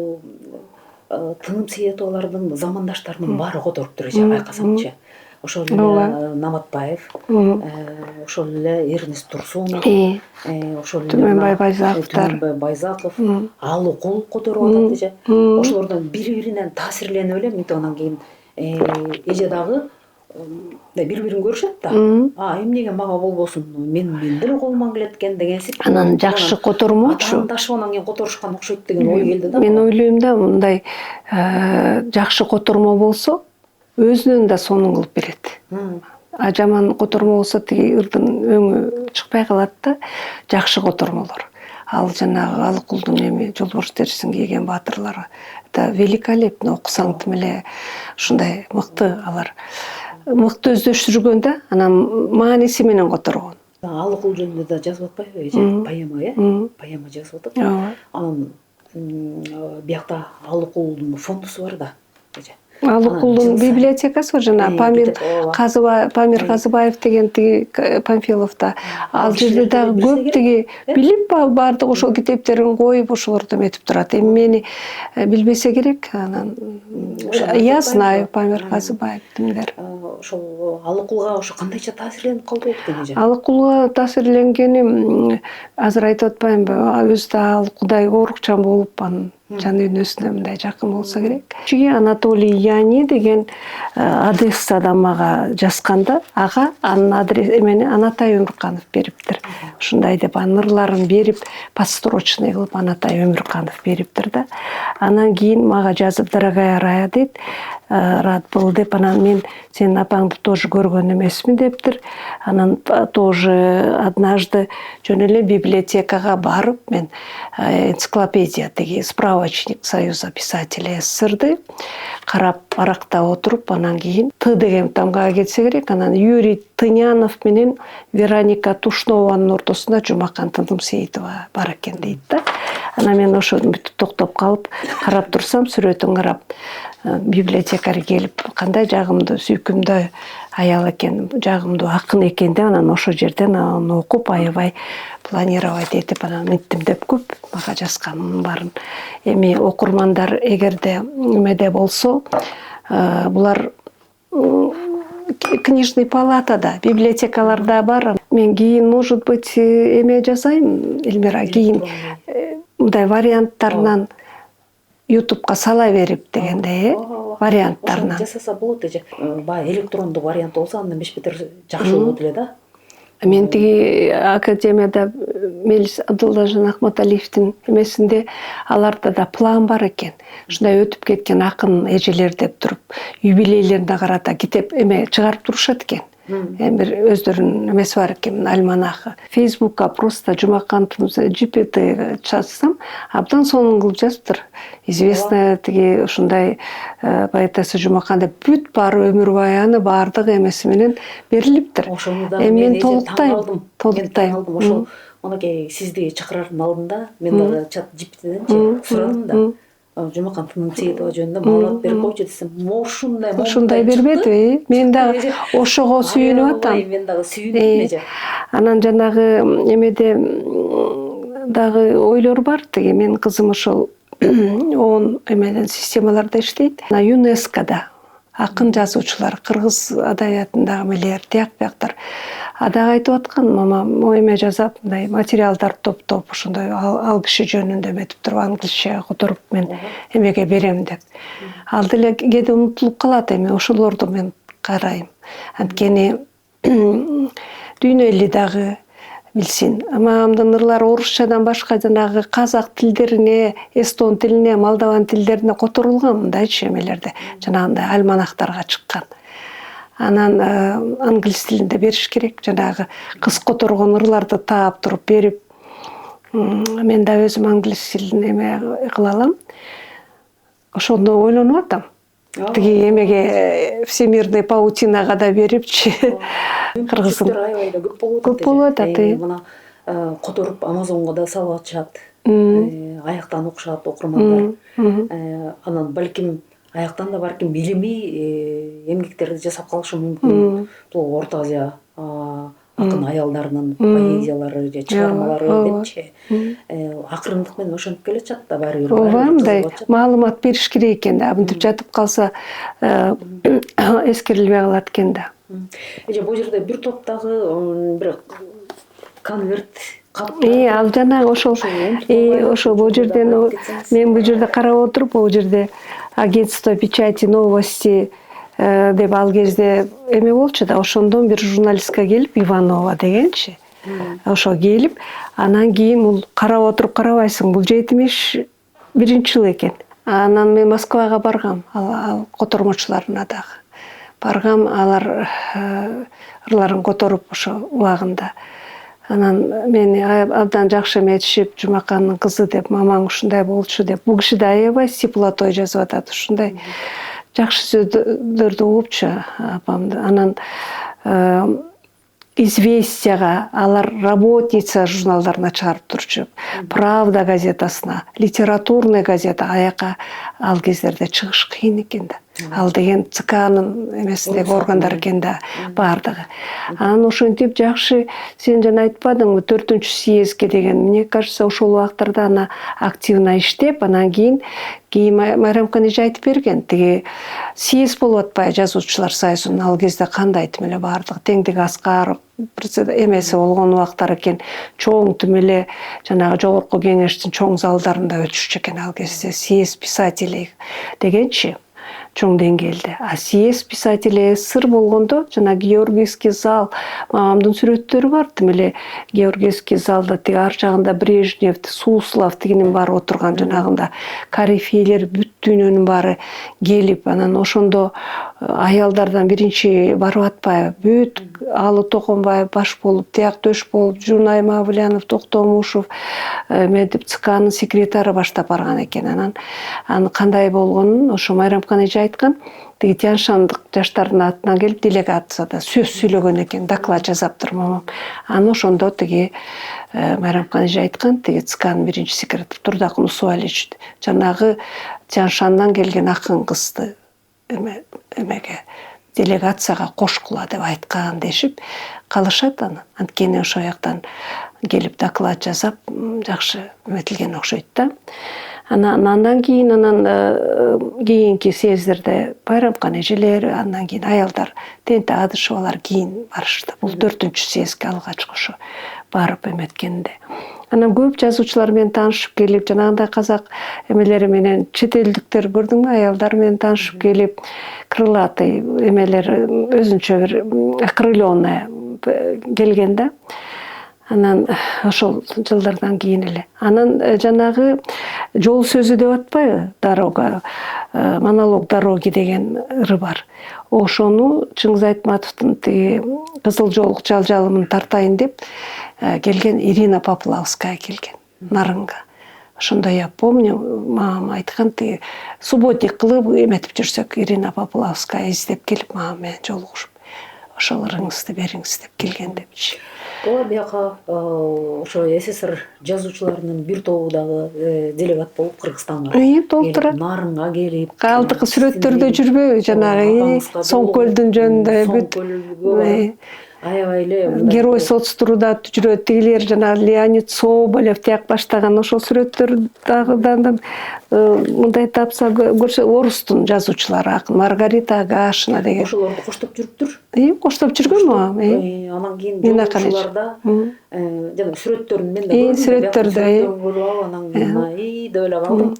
Тыным Сиетовалардын замандаштарынын баары которуптур эже, байкасаңчы. Ошол эле Наматбаев, ошол эле Эрнест Турсунов, ошол эле Түмөнбай Байзаковтар, Алыкул которуп атат эже. Ошолордон бири-биринен таасирленип эле мынтип анан кийин эже дагы бири-бирин көрүшөт да. Эмнеге мага болбосун, мен деле колуман келет экен деген сыяктуу. Анан жакшы котормочу. Атаандашып анан кийин которушкан окшойт деген ой келди да. Мен ойлойм да, мындай жакшы котормо болсо, өзүнөн да сонун кылып берет. Жаман котормо болсо тиги ырдын өңү чыкпай калат да, жакшы котормолор. Ал жанагы Алыкулдун эми жолборс терисин кийген баатырлары да великолепно, окусаң тим эле ушундай мыкты алар. Мыкты өздөштүргөн да, анан мааниси менен которгон. Алыкул жөнүндө да жазып атпайбы эже? Поэма, поэма жазып атат. Анан биякта Алыкулдун фондусу бар да эже. Алыкулдун библиотекасы бар жана Памир Казыбаев деген тиги Памфиловдо. Ал жерде дагы көп тиги билип баардык ошол китептерин коюп ошолорду эметип турат. Эми мени билбесе керек. Анан я знаю Памир Казыбаев кимдер. Ошол Алыкулга ошо кандайча таасирленип калды экен эже? Алыкулга таасирленгени азыр айтып атпаймынбы? Өзү да ал Кудай оорукчан болуп анын жан дүйнөсүнө мындай жакын болсо керек. Чиги Анатолий Яни деген Одессадан мага жазганда, ага анын адрес эмени Анатай Өмүрканов бериптир. Ушундай деп анын ырларын берип, подстрочный кылып Анатай Өмүрканов бериптир да. Анан кийин мага жазып, дорогая Рая дейт, рад был деп, анан мен сенин апаңды тоже көргөн эмесмин дептир. Анан тоже однажды жөн эле библиотекага барып, мен энциклопедия деги справочник Союза писателей СССРды карап, арактап отуруп, анан кийин Т деген тамгага кетсе керек. Анан Юрий Тынянов менен Вероника Тушнованын ортосунда Жумакан Тынымсейитова бар экен дейт да. Анан мен ошону бүтүп токтоп калып, карап турсам, сүрөтүн карап, библиотекарь келип, кандай жагымдуу, сүйкүмдүү аял экен, жагымдуу акын экен деп, анан ошол жерден аны окуп, аябай планировать этип, анан минтим деп көп мага жазганын баарын. Эми окурмандар эгерде эмеде болсо, булар книжный палатада, библиотекаларда бар. Мен кийин, может быть, эме жазайын, Эльмира, кийин мындай варианттарынан YouTube'га сала берип дегендей, варианттарынан. Жасаса болот эже. Баягы электрондук вариант болсо андан бешбетер жакшы болот эле да. Мен тиги академияда Мелис Абдуллажан Ахматалиевдин эмесинде аларда да план бар экен. Ушундай өтүп кеткен акын эжелер деп туруп, юбилейлерине карата китеп эме чыгарып турушат экен. Бир өздөрүнүн эмеси бар экен, альманахы. Фейсбукка просто Жумакан GPT жазсам, абдан сонун кылып жазыптыр. Известная тиги ушундай поэтесса Жумакан деп бүт бар өмүр баяны баардык эмеси менен берилиптир. Эми мен толуктайм. Ошол монакей сизди чакырардын алдында мен дагы чат GPTден сурадым да. Жумакан Тынымсейитова жөнүндө маалымат берип койчу десем, ошондой бербеди. Мен дагы ошого сүйүнүп атам. Мен дагы сүйүндүм эже. Анан жанагы эмеде дагы ойлор бар. Тиги менин кызым ошол он эмеден системаларда иштейт. ЮНЕСКОда акын жазуучулар, кыргыз адабиятындагы милер, тияк бияктар. Дагы айтып аткан, мама, эме жазап, мындай материалдар топтоп, ошондой ал киши жөнүндө эметип туруп, англисче которуп мен эмеге берем деп. Ал деле кээде унутулуп калат, эми ошолорду мен карайм. Анткени дүйнө эли дагы билсин. Мамамдын ырлары орусчадан башка жанагы казак тилдерине, эстон тилине, молдован тилдерине которулган мындайчы эмелерде, жанагындай альманахтарга чыккан. Анан англис тилинде бериш керек, жанагы кыз которгон ырларды таап туруп берип. Мен да өзүм англис тилин эме кыла алам. Ошондо ойлонуп атам. Тиги эмеге всемирный паутинага да берипчи. Кыргыздын көп болуп атат. Мына которуп Амазонго да салып атышат. Аяктан окушат окурмандар. Анан балким аяктан да балким билимий эмгектерди жасап калышы мүмкүн. Бул Орто Азия акын аялдарынын поэзиялары же чыгармалары депчи. Акырындык менен ошентип келе жатат да баары бир. Ооба, мындай маалымат бериш керек экен да. Мынтип жатып калса эскерилбей калат экен да. Эже бул жерде бир топтогу бир конверт кап. Ал жанагы ошол бул жерден мен бул жерде карап отуруп, бул жерде агентство печати новости деп ал кезде эме болчу да, ошондон бир журналистка келип, Иванова дегенчи. Ошо келип, анан кийин бул карап отуруп карабайсың, бул 71 жыл экен. Анан мен Москвага баргам, ал котормочуларына дагы. Баргам, алар ырларын которуп ошо убагында. Анан мени абдан жакшы эметишип, Жумакандын кызы деп, мамаң ушундай болчу деп. Бул киши да аябай с теплотой жазып атат, ушундай жакшы сөздөрдү угупчу апамды. Анан Известияга, алар работница журналдарына чыгарып турчу. Правда газетасына, литературный газета аяка ал кездерде чыгыш кыйын экен да. Ал деген ЦКнын эмесиндеги органдар экен да баардыгы. Анан ошентип жакшы, сен жана айтпадыңбы 4-ч съездге деген. Мне кажется, ошол убактарда ана активно иштеп, анан кийин Майрамкан эже айтып берген. Тиги съезд болуп атпайбы жазуучулар союзунун, ал кезде кандай тим эле баардыгы теңдик Аскаров эмеси болгон убактар экен. Чоң тим эле жанагы жогорку кеңештин чоң залдарында өтүшчү экен ал кезде съезд писателей дегенчи. Чоң деңгээлде. А съезд писателей СССР болгондо жана Георгиевский зал, мамамдын сүрөттөрү бар. Тим эле Георгиевский залда тиги ар жагында Брежнев, Суслов тигинин баары отурган, жанагында корифейлер бүт дүйнөнүн баары келип, анан ошондо аялдардан биринчи барып атпайбы. Бүт Алы Токонбаев баш болуп, Тияк Төш болуп, Жунай Мавлянов, Токтомушев, медип ЦКнын секретары баштап барган экен. Анан кандай болгонун ошо Майрамкан эже айткан. Тиги Тяньшандык жаштардын атынан келип делегацияда сөз сүйлөгөн экен, доклад жазаптыр мамам. Аны ошондо тиги Майрамкан эже айткан, тиги ЦКнын биринчи секретары Турдакун Усуалич жанагы Тяньшандан келген акын кызды эмеге делегацияга кошкула деп айткан дешип калышат. Анткени ошол жактан келип доклад жасап жакшы эметилген окшойт да. Андан кийин кийинки съездерде Байрамкан эжелер, андан кийин аялдар Тенте Адышевалар кийин барышты. Бул 4-ч съездге алгач ошо барып эметкенде. Анан көп жазуучулар менен таанышып келип, жанагындай казак эмелери менен чет элдиктер көрдүңбү, аялдар менен таанышып келип, крылатый эмелер өзүнчө бир окрыленная келген да. Анан ошол жылдардан кийин эле. Анан жанагы жол сөзү деп атпайбы? Дорога, монолог дороги деген ыры бар. Ошону Чыңгыз Айтматовдун тиги Кызыл жолук жалжалымын тартайын деп келген Ирина Поплавская келген Нарынга. Ошондо я помню, мамам айткан, тиги субботник кылып эметип жүрсөк, Ирина Поплавская издеп келип мага менен жолугушуп, ошол ырыңызды бериңиз деп келген депчи. Ооба, бияка ошо СССР жазуучуларынын бир тобу дагы делегат болуп Кыргызстанга толтура. Нарынга келип, Калдыкы сүрөттөрдө жүрбөйбү, жанагы Соңкөлдүн жөнүндө бүт аябай эле Герой соцтруда жүрөт, тигилер жана Леонид Соболев тияк баштаган ошол сүрөттөр дагы мындай тапса көрсө орустун жазуучулары акын Маргарита Агашина деген. Ошолорду коштоп жүрүптүр. Коштоп жүргөн мага. Анан кийин жазуучуларда жана сүрөттөрүн мен да көрдүм. Сүрөттөрдө анан деп эле калдым.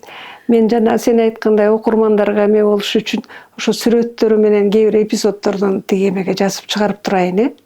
Мен жана сен айткандай окурмандарга эме болуш үчүн ошо сүрөттөрү менен кээ бир эпизоддордон тиги эмеге жазып чыгарып турайын.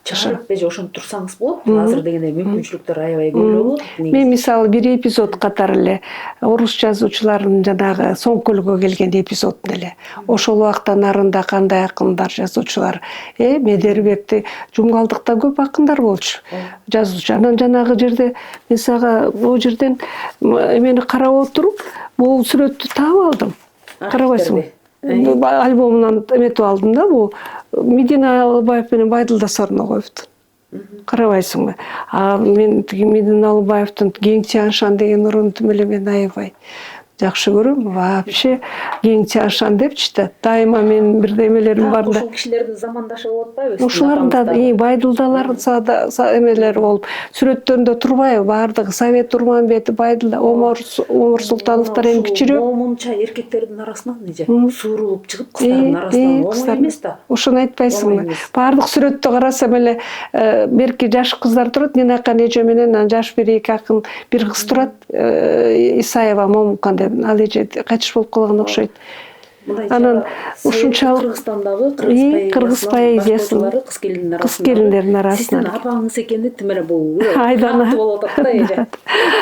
Чыгарып же ошентип турсаңыз болот. Азыр дегенде мүмкүнчүлүктөр аябай көп эле болот. Мен мисалы бир эпизод катары эле орус жазуучуларынын жанагы Соңкөлгө келген эпизодун эле ошол убакта Нарында кандай акындар, жазуучулар, Медербекти, Жумгалдыкта көп акындар болчу, жазуучу. Анан жанагы жерде мен сага бул жерден эмени карап отуруп, бул сүрөттү таап алдым. Карабайсыңбы? Альбомунан эметип алдым да, бул Медина Алыбаев менен Байдылда сарына коюпту. Карабайсыңбы? Мен тиги Медина Алыбаевдин Кең Тяньшан деген ырын тим эле мен аябай жакшы көрөм. Вообще Кең Тяньшан депчи да, дайыма менин бир эмелерим бар да. Ошол кишилердин замандашы болуп атпайбы? Ошолардын да Байдылдалар эмелер болуп, сүрөттөрүндө турбайбы? Баардыгы Совет Урманбетов, Байдылда, Омар Султановдор эми кичирөөк. Момунча эркектердин арасынан эже суурулуп чыгып, кыздардын арасынан оңой эмес да. Ошону айтпайсыңбы? Баардык сүрөттө карасам эле берки жаш кыздар турат, Нинакан эже менен жаш бир эки акын бир кыз турат, Исаева Момункан деп, ал эже кайтыш болуп калган окшойт. Анан ушунчалык Кыргызстандагы кыргыз поэзиясынын кыз келиндердин арасынан сиздин апаңыз экени тим эле бул айдана факт болуп атат да эже.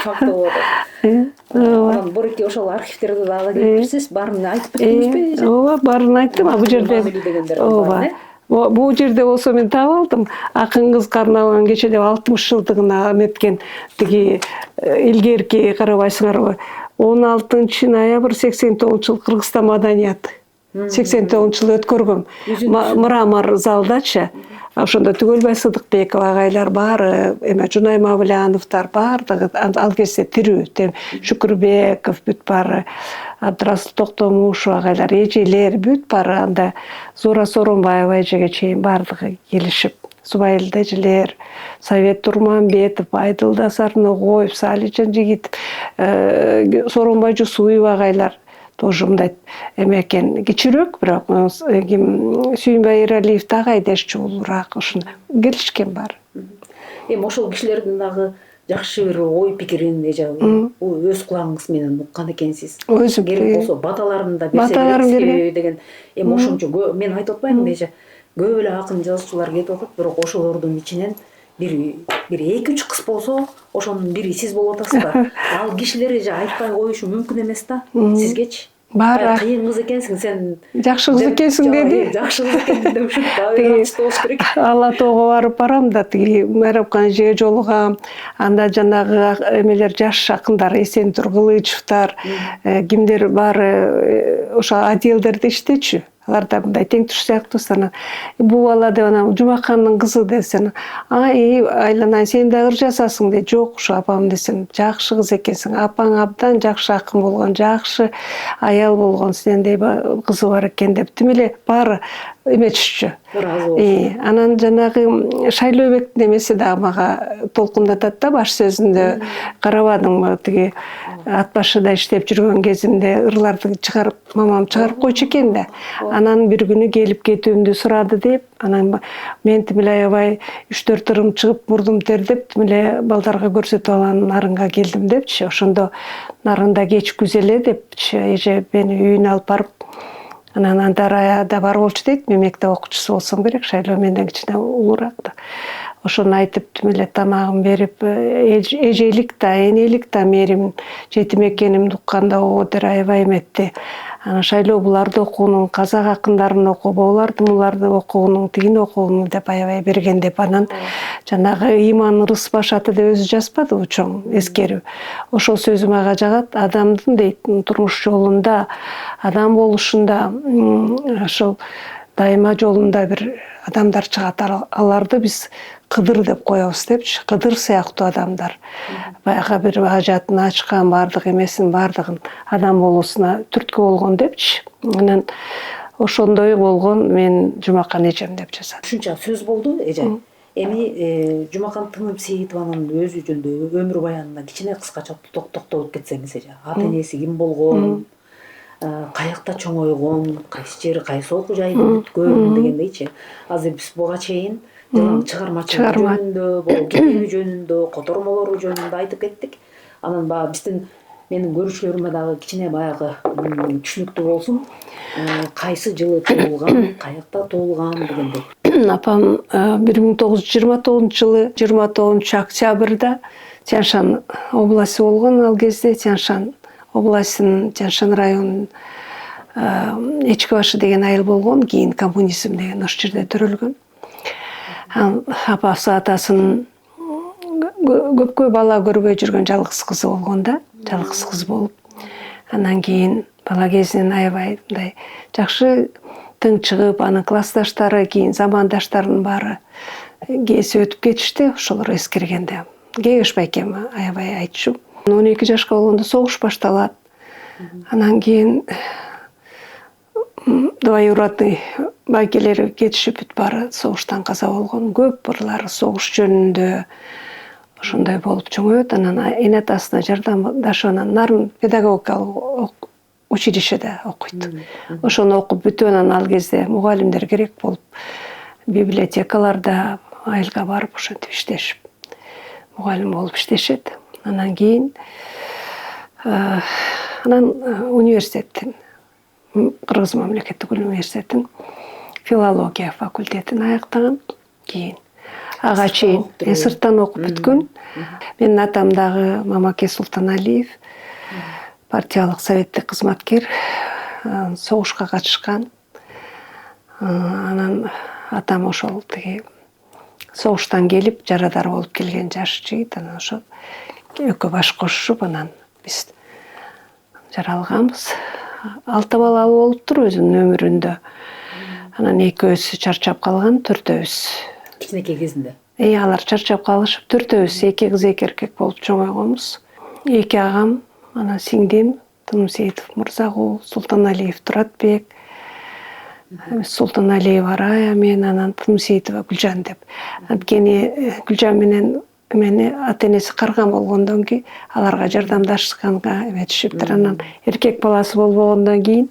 Факт болуп атат. Анан Борики ошол архивтерди дагы келип берсеңиз, баарын айтып беттиңизби? Ооба, баарын айттым. Бул жерде ооба. Бул жерде болсо мен таап алдым. Акын кызга арналган кече деп 60 жылдыгына эметкен тиги илгерки карабайсыңарбы? 16 ноябрь 89 жыл Кыргызстан маданияты. 89 жыл өткөргөм. Мрамор залдачы. Ошондо Түгөлбай Сыдыкбеков агайлар бар, эме Жунай Мавляновтар бардыгы ал кезде тирүү. Шүкүрбеков бүт бары, Абдрасыл Токтомушев агайлар, эжелер бүт бары, анда Зура Сооронбаева эжеге чейин бардыгы келишип. Субайылда эжелер, Совет Турманбетов, Айдылда Сарногоев, Салижан Жигитов, Сооронбай Жусуев агайлар тоже мындай эме экен, кичирөөк, бирок Сүйүнбай Эралиев дагы айдешчи болураак ушуну келишкен бар. Эми ошол кишилердин дагы жакшы бир ой пикирин өз кулагыңыз менен уккан экенсиз. Өзүм керек болсо баталарын да берсе беребизби деген. Эми ошончо мен айтып атпаймынбы эже, көп эле акын жазуучулар кетип атат, бирок ошолордун ичинен бир 2-3 кыз болсо, ошонун бири сиз болуп атасыздар. Ал кишилер эже айтпай коюшу мүмкүн эмес да сизгечи. Бара. Кыйын кыз экенсиң, сен Жакшы кыз экенсиң деди. Жакшы кыз экенсиң деп ушинтип болуш керек. Ала тоого барып барам да, тиги Майрапкан эжеге жолугам. Анда жанагы эмелер жаш акындар, Эсентур Кылычевтар, кимдер бары ошо отделдерде иштечү. Алар да мындай тең туш сыяктуу санан. Бул бала деп анан Жумакандын кызы десен, айланай сен да ыр жасасың дейт. Жок, ушу апам десем, жакшы кыз экенсиң. Апаң абдан жакшы акын болгон, жакшы аял болгон, сендей кызы бар экен деп тим эле баары эметишчү. Анан жанагы Шайлообектин эмеси дагы мага толкундатат да, баш сөзүндө. Карабадыңбы, тиги ат башыда иштеп жүргөн кезимде ырларды чыгарып, мамам чыгарып койчу экен да. Анан бир күнү келип кетүүмдү сурады деп, анан мен тим эле аябай 3-4 ырым чыгып, мурдум тердеп, тим эле балдарга көрсөтүп алам, нарынга келдим депчи. Ошондо нарында кечкүз эле депчи, эже мени үйүнө алып барып, анан Антараяда бар болчу дейт, мен мектеп окуучусу болсом керек, Шайлоо менден кичине улуураак да. Ошону айтып, тим эле тамагын берип, эжелик да, энелик да мерим, жетим экенимди укканда оотер аябай эметти. Анан Шайлоо буларды окуунун, казак акындарын оку, буларды окуунун, тигини окуунун деп аябай берген деп, анан жанагы Иман Рысбаш аты деп өзү жазбадыбы чоң эскерүү. Ошол сөзү мага жагат, адамдын дейт турмуш жолунда, адам болушунда, ошол дайыма жолунда бир адамдар чыгат, аларды биз Кыдыр деп коебуз депчи, Кыдыр сыяктуу адамдар. Баягы бир ажатын ачкан, бардык эмесин бардыгын адам болуусуна түрткү болгон депчи. Анан ошондой болгон мен Жумакан эжем деп жазат. Ушунча сөз болду эже. Эми Жумакан Тыным Сейитованын өзү жөнүндө өмүр баянына кичине кыскача токтолуп кетсеңиз эже. Ата энеси ким болгон, каякта чоңойгон, кайсы жери, кайсы окуу жайды бүткөн дегендейчи. Азыр биз буга чейин чыгармачылык жөнүндө, кийими жөнүндө, котормолору жөнүндө айтып кеттик. Анан баягы биздин менин көрүүчүлөрүмө дагы кичине баягы түшүнүктүү болсун. Кайсы жылы туулган, каякта туулган дегендей. Апам 1929 жылы 29 октябрда Тянь-Шань областы болгон, ал кезде Тянь-Шань областынын Тянь-Шань районунун Эчкибашы деген айыл болгон, кийин коммунизм деген ошол жерде төрөлгөн. Апасы атасынын көпкө бала көрбөй жүргөн жалгыз кызы болгон да, жалгыз кыз болуп. Анан кийин бала кезинен аябай мындай жакшы тың чыгып, анын классташтары, кийин замандаштарынын баары кээси өтүп кетишти, ошолор эскергенде. Кеңеш байкем аябай айтчу. 12 жашка болгондо согуш башталат. Анан кийин двоюродный байкелери кетишип бүт баары согуштан каза болгон. Көп ырлары согуш жөнүндө ошондой болуп чоңоет. Анан эне атасына жардамдашып, анан Нарын педагогикалык училищеде окуйт. Ошону окуп бүтүп, анан ал кезде мугалимдер керек болуп, библиотекаларда айылга барып ошентип иштешип, мугалим болуп иштешет. Анан кийин университеттин, Кыргыз мамлекеттик университетин филология факультетин аяктаган. Кийин ага чейин сырттан окуп бүткөн. Менин атам дагы Мамаке Султаналиев, партиялык советтик кызматкер, согушка катышкан. Анан атам ошол тиги согуштан келип, жарадар болуп келген жаш жигит. Анан ошол экөө баш кошушуп, анан биз жаралганбыз. 6 балалы болуптур өзүнүн өмүрүндө. Анан экөөсү чарчап калган, төртөөбүз. Кичинекей кезинде. Алар чарчап калышып, төртөөбүз 2 кыз 2 эркек болуп чоңойгонбуз. 2 агам, анан сиңдим Тынымсейитов Мырзагул, Султаналиев Туратбек, Султаналиева Рая, мен анан Тынымсейитова Гүлжан деп. Анткени Гүлжан менен мени ата-энеси карган болгондон кийин аларга жардамдашканга эметишиптир. Анан эркек баласы болбогондон кийин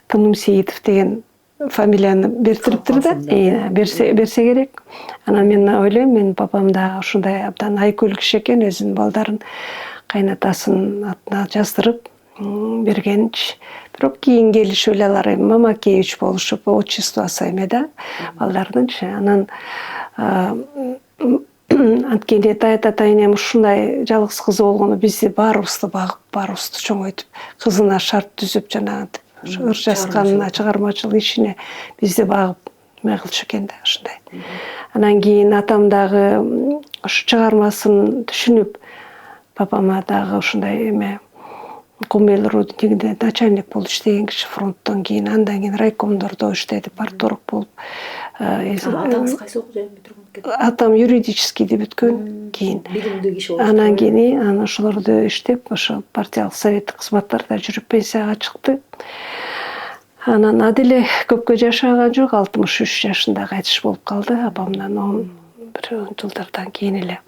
Тынымсейитов деген фамилияны бериптир да, берсе керек. Анан мен ойлойм, менин папам да ушундай абдан айкөл киши экен, өзүнүн балдарын кайнатасынын атына жаздырып бергенчи. Бирок кийин келишип эле алар Мамакеевич болушуп, отчествосу эме да, балдардынчы. Анан анткени ата-энем ушундай жалгыз кызы болгону бизди баарыбызды багып, баарыбызды чоңойтуп, кызына шарт түзүп жанагынтип ыр жазганына, чыгармачылык ишине бизди багып эме кылчу экен да, ушундай. Анан кийин атам дагы ушу чыгармасын түшүнүп, папама дагы ушундай эме Кумел руднигинде начальник болуп иштеген киши фронттон кийин, андан кийин райкомдордо иштеди, парторг болуп. Атаңыз кайсы окуу жайын бүтүргөн экен? Атам юридическийди бүткөн, кийин Билимдүү киши болуп. анан кийин анан ошолорду иштеп, ошо партиялык советтик кызматтарда жүрүп пенсияга чыкты. Анан аделе көпкө жашаган жок, 63 жашында кайтыш болуп калды, апамдан 11 жылдардан кийин эле.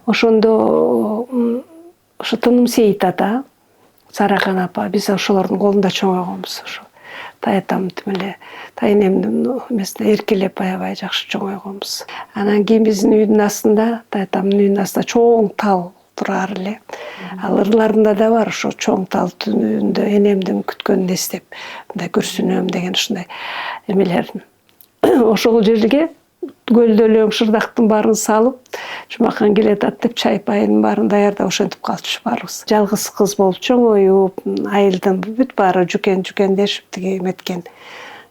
Ошондо ошо Тынымсейит ата, Сарахан апа, биз ошолордун колунда чоңойгонбуз. Ошо таятам эле, тайэнемдин эмесине эркелеп аябай жакшы чоңойгонбуз. Анан кийин биздин үйдүн астында, таятамдын үйдүнүн астында чоң тал турар эле. Ал ырларында да бар, ошо чоң тал түнүндө энемдин күткөнүн эстеп, мындай күрсүнөм деген ушундай эмелерин. Ошол жерге көлдөлөң шырдактын баарын салып, Жумакан келатат деп чай пайынын баарын даярдап ошентип калчу баарыбыз. Жалгыз кыз болуп чоңоюп, айылдын бүт баары жукен-жукендешип тиги эметкен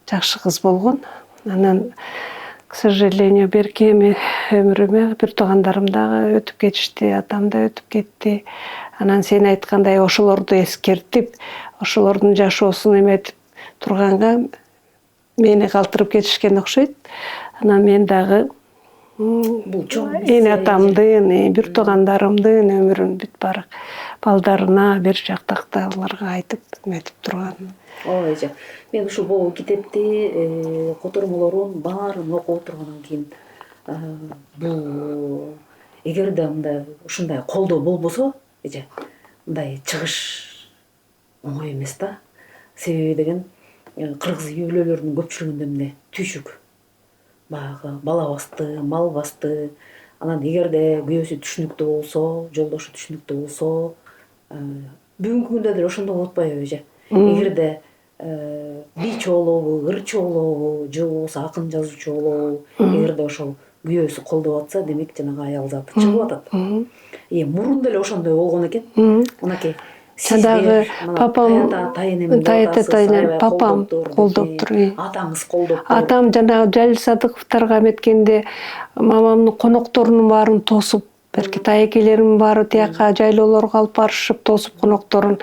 жакшы кыз болгон. Анан, к сожалению, берки өмүрүмө бир туугандарым дагы өтүп кетишти, атам да өтүп кетти. Анан сен айткандай ошолорду эскертип, ошолордун жашоосун эметип турганга мени калтырып кетишкен окшойт. Анан мен дагы Бул чоң эне атамдын, бир туугандарымдын өмүрүн бүт баары балдарына, бер жактактагыларга айтып эметип турган. Ой, мен ушул бул китепти, котормолорун баарын окуп тургандан кийин бул эгерде мындай ушундай колдоо болбосо, мындай чыгыш оңой эмес да. Себеби деген кыргыз үй бүлөлөрүнүн көпчүлүгүндө эмне түйшүк. Баягы бала басты, мал басты. Анан эгерде күйөөсү түшүнүктүү болсо, жолдошу түшүнүктүү болсо, бүгүнкү күндө деле ошондой болуп атпайбы? Эгерде бийчи болобу, ырчы болобу, же болбосо акын жазуучу болобу, эгерде ошол күйөөсү колдоп атса, демек жанагы аял заты чыгып атат. Мурун деле ошондой болгон экен. Мынакей Дагы папам, тайэнем, папам колдоптур. Атаңыз колдоптур. Атам жанагы Жалил Садыковдорго эметкенде мамамдын конокторунун баарын тосуп, берки тайекелеринин баары тияка жайлоолорго алып барышып, тосуп конокторун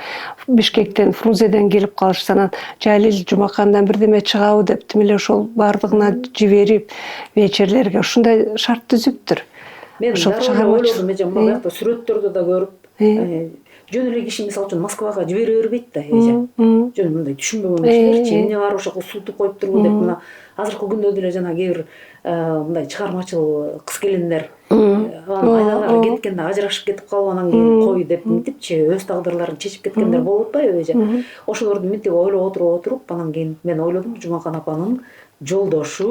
Бишкектен, Фрунзеден келип калышты. Анан Жалил Жумакандан бирдеме чыгабы деп тим эле ошол баардыгына жиберип, вечерлерге ушундай шарт түзүптүр. Мен ойлодум, мына жакта сүрөттөрдү да көрүп, жөн эле киши мисалы үчүн Москвага жибере бербейт да, жөн мындай түшүнбөгөн кишилер, эмне бар ошого сутуп коюп туруп деп, мына азыркы күндө деле жана кээ бир мындай чыгармачыл кыз келиндер айлалары кеткенде ажырашып кетип калып, анан кийин кой деп мынтипчи өз тагдырларын чечип кеткендер болуп атпайбы? Ошолорду мынтип ойлоп отуруп, анан кийин мен ойлодум, Жумакан апанын жолдошу,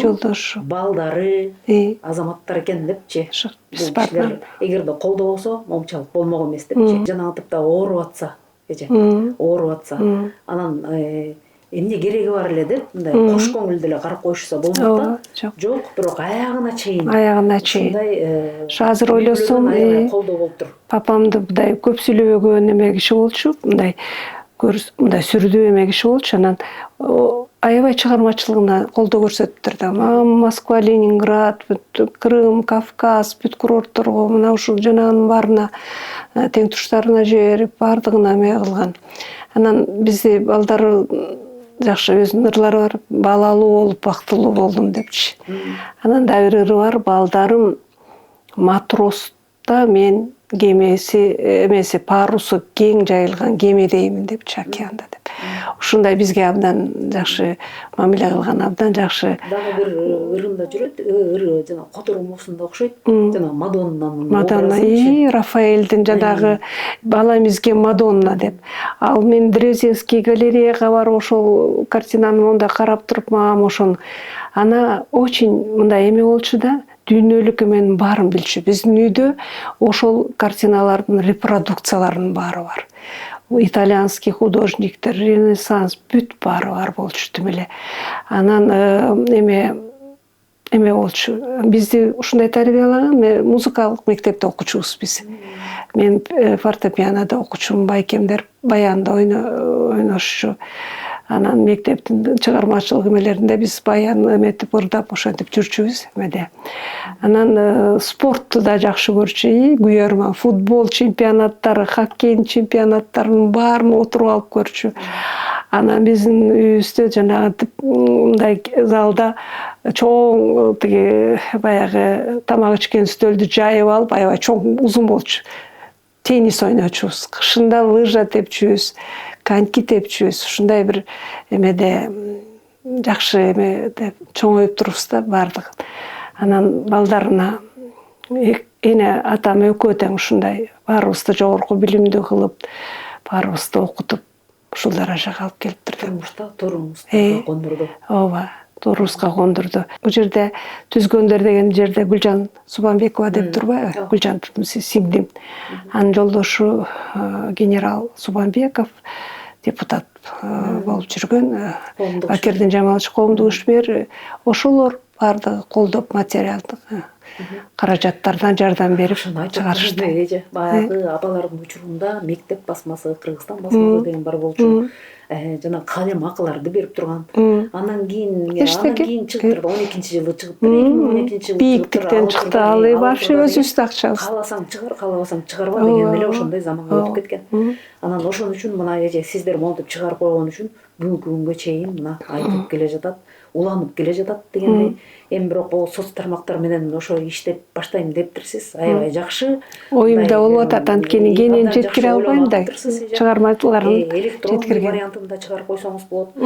балдары азаматтар экен депчи. Бул кишилер эгерде колдобосо, момчалык болмок эмес депчи. Жанагынтип да ооруп атса, анан эмне кереги бар эле деп, мындай кош көңүл эле карап коюшса болмок да. Жок, бирок аягына чейин. Ушундай азыр ойлосом, колдоо болуптур. Папамды мындай көп сүйлөбөгөн эме киши болчу, мындай сүрдүү эме киши болчу. Анан аябай чыгармачылыгына колдоо көрсөтүптүр да. Москва, Ленинград, Крым, Кавказ, бүт курортторго, мына ушул жанагынын баарына, тең туштарына жиберип, баардыгына эме кылган. Анан бизде балдары жакшы өзүнүн ырлары бар. Балалуу болуп бактылуу болдум депчи. Анан да бир ыры бар. Балдарым матроста мен эмеси парусу кең жайылган кемедеймин депчи, океанда деп. Ушундай бизге абдан жакшы мамиле кылган, абдан жакшы. Дагы бир ырында жүрөт, ыры жана котормосунда окшойт. Жана Мадоннанын Мадонна, Рафаэлдин жанагы бала эмизге Мадонна деп. Ал мен Дрезинский галереяга барып ошол картинаны монда карап туруп магам ошону. Ана очень мындай эме болчу да, дүйнөлүк эменин баарын билчү. Биздин үйдө ошол картиналардын репродукцияларынын баары бар. Итальянский художниктер, Ренессанс бүт баары бар болчу тим эле. Анан эме болчу. Бизди ушундай тарбиялаган, музыкалык мектепте окучубуз биз. Мен фортепианода окучумун, байкемдер баянда ойношчу. Анан мектептин чыгармачылык эмелеринде биз баян эметип ырдап ошентип жүрчүбүз эмеде. Анан спортты да жакшы көрчү, күйөрмөн. Футбол чемпионаттары, хоккей чемпионаттарынын баарын отуруп алып көрчү. Анан биздин үйүбүздө жанагы мындай залда чоң тиги баягы тамак ичкен стөлдү жайып алып, аябай чоң узун болчу. Теннис ойночубуз, кышында лыжа тепчүбүз, коньки тепчүбүз. Ушундай бир эмеде жакшы эме деп чоңоюп турубуз да баардыгы. Анан балдарына эне атам экөө тең ушундай баарыбызды жогорку билимдүү кылып, баарыбызды окутуп, ушул даражага алып келиптир. Турмушта торуңузду кондурду. Ооба, турубузга кондурду. Бул жерде Түзгөндөр деген жерде Гүлжан Субанбекова деп турбайбы? Гүлжан сиңдим. Анын жолдошу генерал Субанбеков депутат болуп жүргөн. Бакирдин Жамалович коомдук ишмер. Ошолор баардыгы колдоп, материалдык каражаттардан жардам берип чыгарышты. Баягы апалардын учурунда мектеп басмасы, Кыргызстан басмасы деген бар болчу. Жана калем акыларды берип турган. Анан кийин чыгып 12-жылы чыгып, 2012-жылы бийиктиктен чыкты. Ал вообще өзүбүздүн акчабыз. Кааласаң чыгар, каалабасаң чыгарба деген эле ошондой заманга өтүп кеткен. Анан ошон үчүн мына эже сиздер монтип чыгарып койгон үчүн бүгүнкү күнгө чейин мына айтып келе жатат, уланып келе жатат дегендей. Эми бирок соц тармактар менен ошо иштеп баштайм дептирсиз. Аябай жакшы. Оюмда болуп атат, анткени кенен жеткире албайм да. Чыгармаларын электрондуу вариантында чыгарып койсоңуз болот.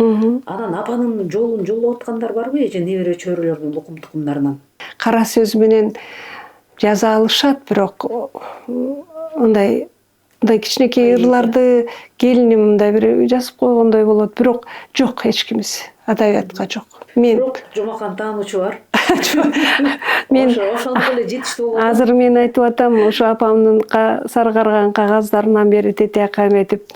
Анан апанын жолун жолдоп аткандар барбы эже небере чөйрөлөрдүн лукум тукумдарынан? Кара сөз менен жаза алышат, бирок мындай кичинекей ырларды келиним мындай бир жазып койгондой болот, бирок жок эч кимиз адабиятка жок. Мен Жомакан таануучу бар. Мен ошондой эле жетиштүү болот. Азыр мен айтып атам, ошо апамдын сары карган кагаздарынан бери тетияка эметип,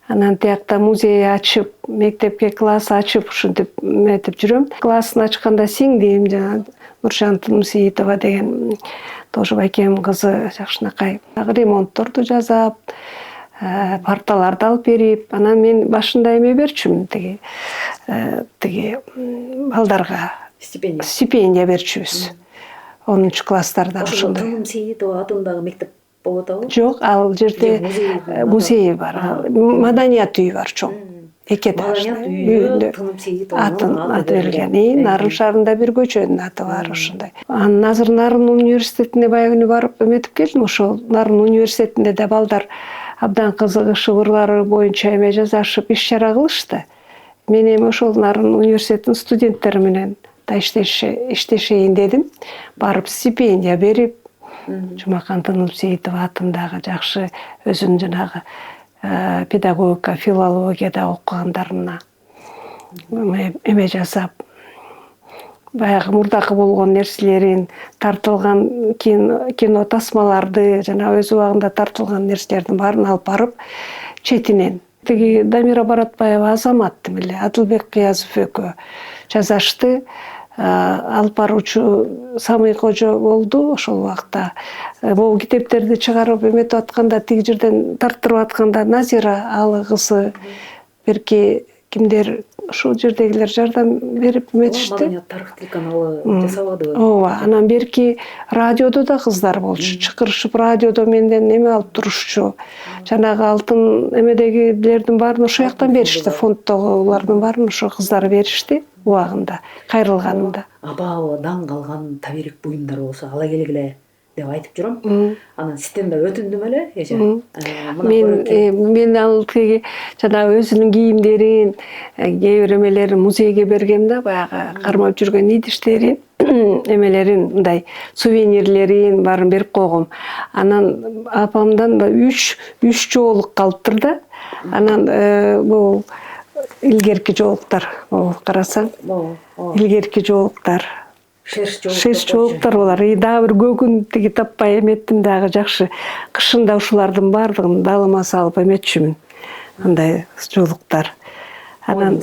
анан тиякта музей ачып, мектепке класс ачып, ушинтип эметип жүрөм. Классын ачканда сиңдим, жана Нуржан Тынымсейитова деген тоже байкемдин кызы жакшынакай ремонтторду жасап, парталарды алып берип, анан мен башында эме берчүмүн, тиги балдарга стипендия берчүбүз. 10-класстарда ошондой. Тынымсейитова атындагы мектеп болуп атабы? Жок, ал жерде музей бар, маданият үйү бар чоң. Эки этажды үйүндө атын берилген. Нарын шаарында бир көчөнүн аты бар ошондой. Анан азыр Нарын университетине баягы күнү барып эметип келдим. Ошол Нарын университетинде да балдар абдан кызыгышып, ырлары боюнча эме жасашып, иш чара кылышты. Мен эми ошол Нарын университетинин студенттери менен да иштешейин дедим. Барып стипендия берип, Жумакан Тынымсейитова атындагы жакшы өзүнүн жанагы педагогика, филологияда окугандарына эме жасап, баягы мурдакы болгон нерселерин, тартылган кино тасмаларды, жана өз убагында тартылган нерселердин баарын алып барып, четинен тиги Дамира Баратбаева Азамат тим эле Адылбек Кыязов экөө жазашты. Алып баруучу Самый Кожо болду ошол убакта. Бул китептерди чыгарып эметип атканда, тиги жерден тарттырып атканда Назира ал кызы, берки кимдер ушул жердегилер жардам берип эметишти. Маданият тарых телеканалы жасабады. Ооба, анан берки радиодо да кыздар болчу. Чакырышып радиодо менден эме алып турушчу. Жанагы алтын эмедегилердин баарын ошол жактан беришти, фонддогулардын баарын ошо кыздар беришти убагында, кайрылганында. Абалы дан калган табирик буюмдар болсо ала келгиле деп айтып жүрөм. Анан системда өтүндүм эле, эже. Мен ал тиги жанагы өзүнүн кийимдерин, кээ бир эмелерин музейге бергем да, баягы кармап жүргөн идиштерин, эмелерин, мындай сувенирлерин баарын берип койгом. Анан апамдан 3 жоолук калыптыр да. Анан бул илгерки жоолуктар, карасаң, илгерки жоолуктар. Шеш жоолуктар булар. Дагы бир көгүн тиги таппай эметтим дагы жакшы. Кышында ушулардын баардыгын далыма салып эметчүмүн. Андай жоолуктар. Анан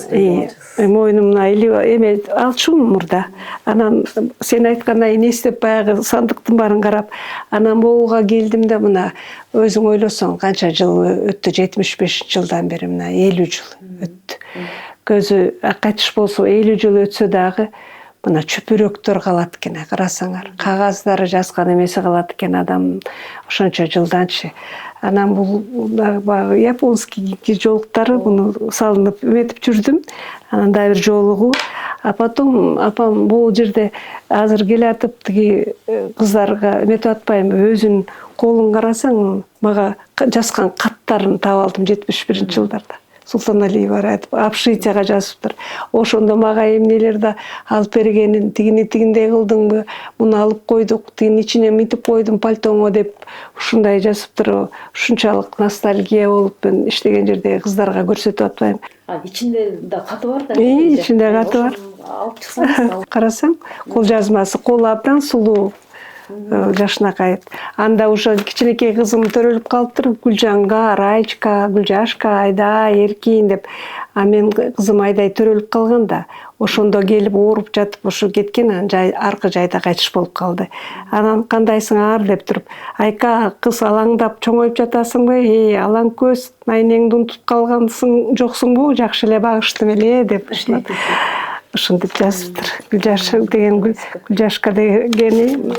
мойнумна эме алчумун мурда. Анан сен айткандай эстеп баягы сандыктын баарын карап, анан могуга келдим да мына өзүң ойлосоң канча жыл өттү, 75 жылдан бери мына 50 жыл өттү. Көзү кайтыш болсо 50 жыл өтсө дагы мына чөпүрөктөр калат экен, карасаңар. Кагаздары жазган эмеси калат экен адам ошончо жылданчы. Анан бул баягы японский жоолуктары буну салынып эметип жүрдүм. Анан да бир жоолугу. А потом апам бул жерде азыр келатып тиги кыздарга эметип атпайбы, өзүнүн колун карасаң, мага жазган каттарын таап алдым 71-жылдарда. Султаналиева айтып, обшитияга жазыптыр. Ошондо мага эмнелерди алып бергенин, тигиндей кылдыңбы, муну алып койдук, тигинин ичине мынтип койдум пальтоңо деп ушундай жазыптыр. Ушунчалык ностальгия болуп мен иштеген жердеги кыздарга көрсөтүп атпайм. Ичинде да каты бар да. Ичинде каты бар. Алып чыксаңыз. Карасаң, кол жазмасы, кол абдан сулуу. Жашынакай. Анда уже кичинекей кызым төрөлүп калыптыр. Гүлжанга, Райчка, Гүлжашка, Айдай, Эркин деп. А мен кызым Айдай төрөлүп калганда, ошондо келип ооруп жатып ошо кеткен, анан аркы жайда кайтыш болуп калды. Анан кандайсың ар деп туруп, айка кыз алаңдап чоңоюп жатасыңбы? Алаң көз, майнеңди унутуп калгансың жоксуңбу? Жакшы эле багыштым эле деп ушинтип жазыптыр. Гүлжаша деген Гүлжашка дегени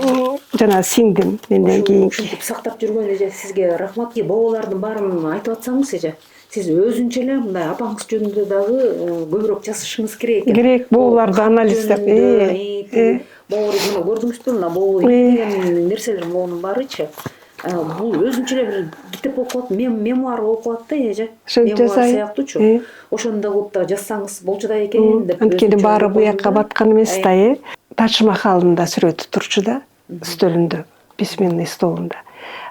жана сиңдим менден кийин. Ушинтип сактап жүргөн эже сизге рахмат. Бабалардын баарын айтып атсаңыз эже. Сиз өзүнчө эле мындай апаңыз жөнүндө дагы көбүрөөк жазышыңыз керек экен. Керек, бабаларды анализдеп. Бабаларды көрдүңүзбү? Мына бабал деген нерселер могунун баарычы. Бул өзүнчө эле бир китеп болуп калат, мемуар болуп калат да эже. Мемуар сыяктуучу. Ошондо кылып да жазсаңыз болчу да экен деп. Анткени баары буякка баткан эмес да, Тадж Махалдын да сүрөтү турчу да, стөлүндө, письменный столунда.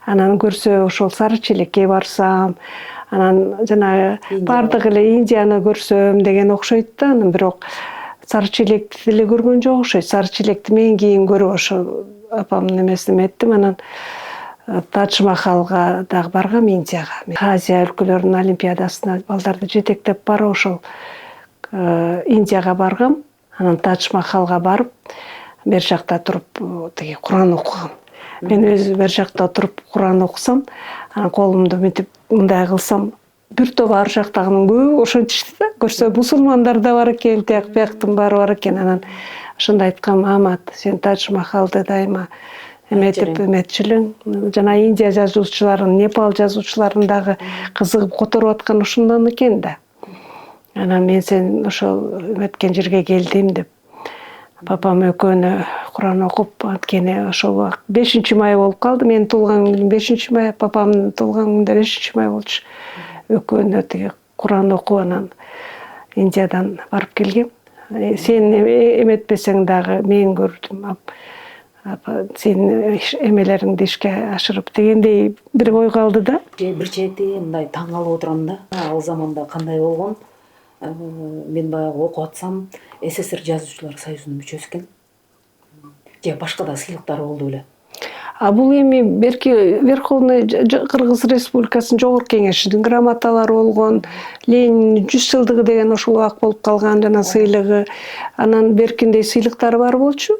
Анан көрсө ошол сары челекке барсам, анан жанагы бардык эле Индияны көрсөм деген окшойт да, анан бирок сары челекти деле көргөн жок окшойт. Сары челекти мен кийин көрүп ошо апамдын эмесин эметтим, анан Тадж Махалга дагы баргам, Индияга. Азия өлкөлөрүнүн олимпиадасына балдарды жетектеп барып ошол Индияга баргам. Анан Тадж Махалга барып, бер жакта туруп тиги Куран окугам. Мен өзү бер жакта туруп Куран окусам, анан колумду мынтип мындай кылсам, бир топ ар жактагынын көбү ошентишти да. Көрсө мусулмандар да бар экен, бияктын баары бар экен. Анан ошондо айткам, Амат, сен Тадж Махалды дайыма эметчүлүң. Жана Индия жазуучуларын, Непал жазуучуларын дагы кызыгып которуп аткан ушундан экен да. Анан мен сен ошол эметкен жерге келдим деп. Папам экөөнү Куран окуп, анткени ошол 5-май болуп калды. Мен туулган күнүм 5-май, папамдын туулган күнү 5-май болчу. Экөөнү тиги Куран окуп анан Индиядан барып келгем. Сен эметпесең дагы мен көрдүм. Сен эмелериңди ишке ашырып дегендей бир ой калды да. Бир чети мындай таң калып отурам да. Ал заманда кандай болгон? Мен баягы окуп атсам, СССР жазуучулар союзунун мүчөсү экен. Же башка да сыйлыктар болду беле. Бул эми берки Верховный Кыргыз Республикасынын жогорку кеңешинин грамоталары болгон, Ленин 100 жылдыгы деген ошол убак болуп калган жана сыйлыгы. Анан беркиндей сыйлыктары бар болчу.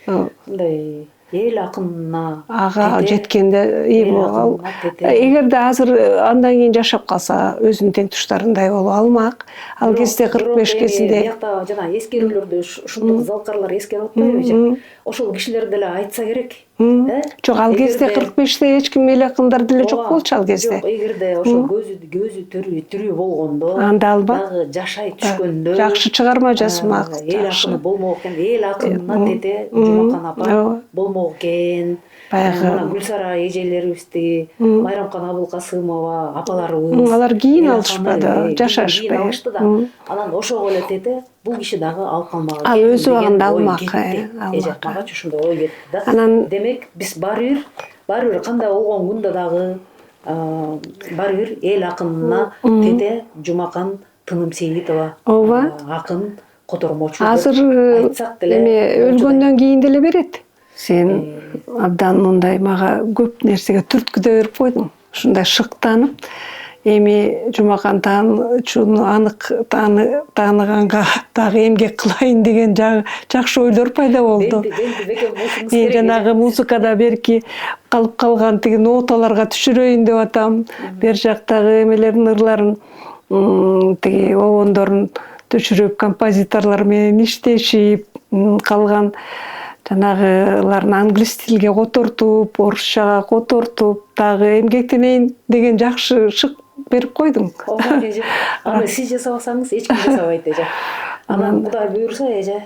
Мындай эл акынына ага тете, жеткенде эл ал акынына тете. эгерде азыр андан кийин жашап калса өзүнүн тең туштарындай боло алмак. Ал кезде 45 биякта жана эскерүүлөрдү ушундук залкарлар эскерип атпайбы эже? Ошол кишилер деле айтса керек. Жок, ал кезде 45те эч ким эл акындар деле жок болчу ал кезде. Жок, эгерде ошо көзү тирүү болгондо, Анда албак. дагы жашай түшкөндө Жакшы чыгарма жазмак. эл акыны болмок экен, эл акынына тете Жумакан апа болмок экен. Баягы Мына Гүлсара эжелерибизди, Майрамкан Абылкасымова апаларыбыз. алар кийин алышпады, жашашпай. Кийин алышты да. Анан ошого эле тете бул киши дагы алып калмак. Ал өз убагында алмак, Эже алмак. магачы ошондой ой кетти да. Анан Демек биз баары бир кандай болгон күндө дагы баары бир эл акынына тете Жумакан Тыным Сейитова акын котормочу. азыр эме өлгөндөн кийин деле берет. Сен абдан мындай мага көп нерсеге түрткүдө берип койдуң. Ушундай шыктанып, эми Жумакан таанычуну анык тааныганга дагы эмгек кылайын деген жакшы ойлор пайда болду. Мен жанагы музыкада берки калып калган тиги ноталарга түшүрөйүн деп атам. Бер жактагы эмелердин ырларын тиги обондорун түшүрүп, композиторлор менен иштешип, калган жанагыларын англис тилге котортуп, орусчага котортуп, дагы эмгектенейин деген жакшы шык берип койдуң. Ооба эже. Аны сиз жасабасаңыз эч ким жасабайт эже. Анан Кудай буйрса эже,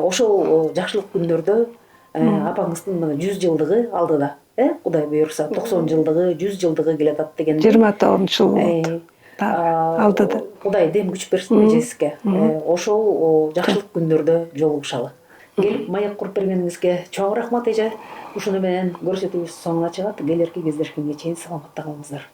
ошол жакшылык күндөрдө апаңыздын мына 100 жылдыгы алдыда. Кудай буйрса 90 жылдыгы, 100 жылдыгы келе атат дегенде. 29-жыл болду. Алдыда. Кудай дем күч берсин эжесизге. Ошол жакшылык күндөрдө жолугушалы. Келип маяк куруп бергениңизге чоң рахмат эже. Ушуну менен көрсөтүүбүз соңуна чыгат. Келерки кездешкенге чейин саламатта калыңыздар.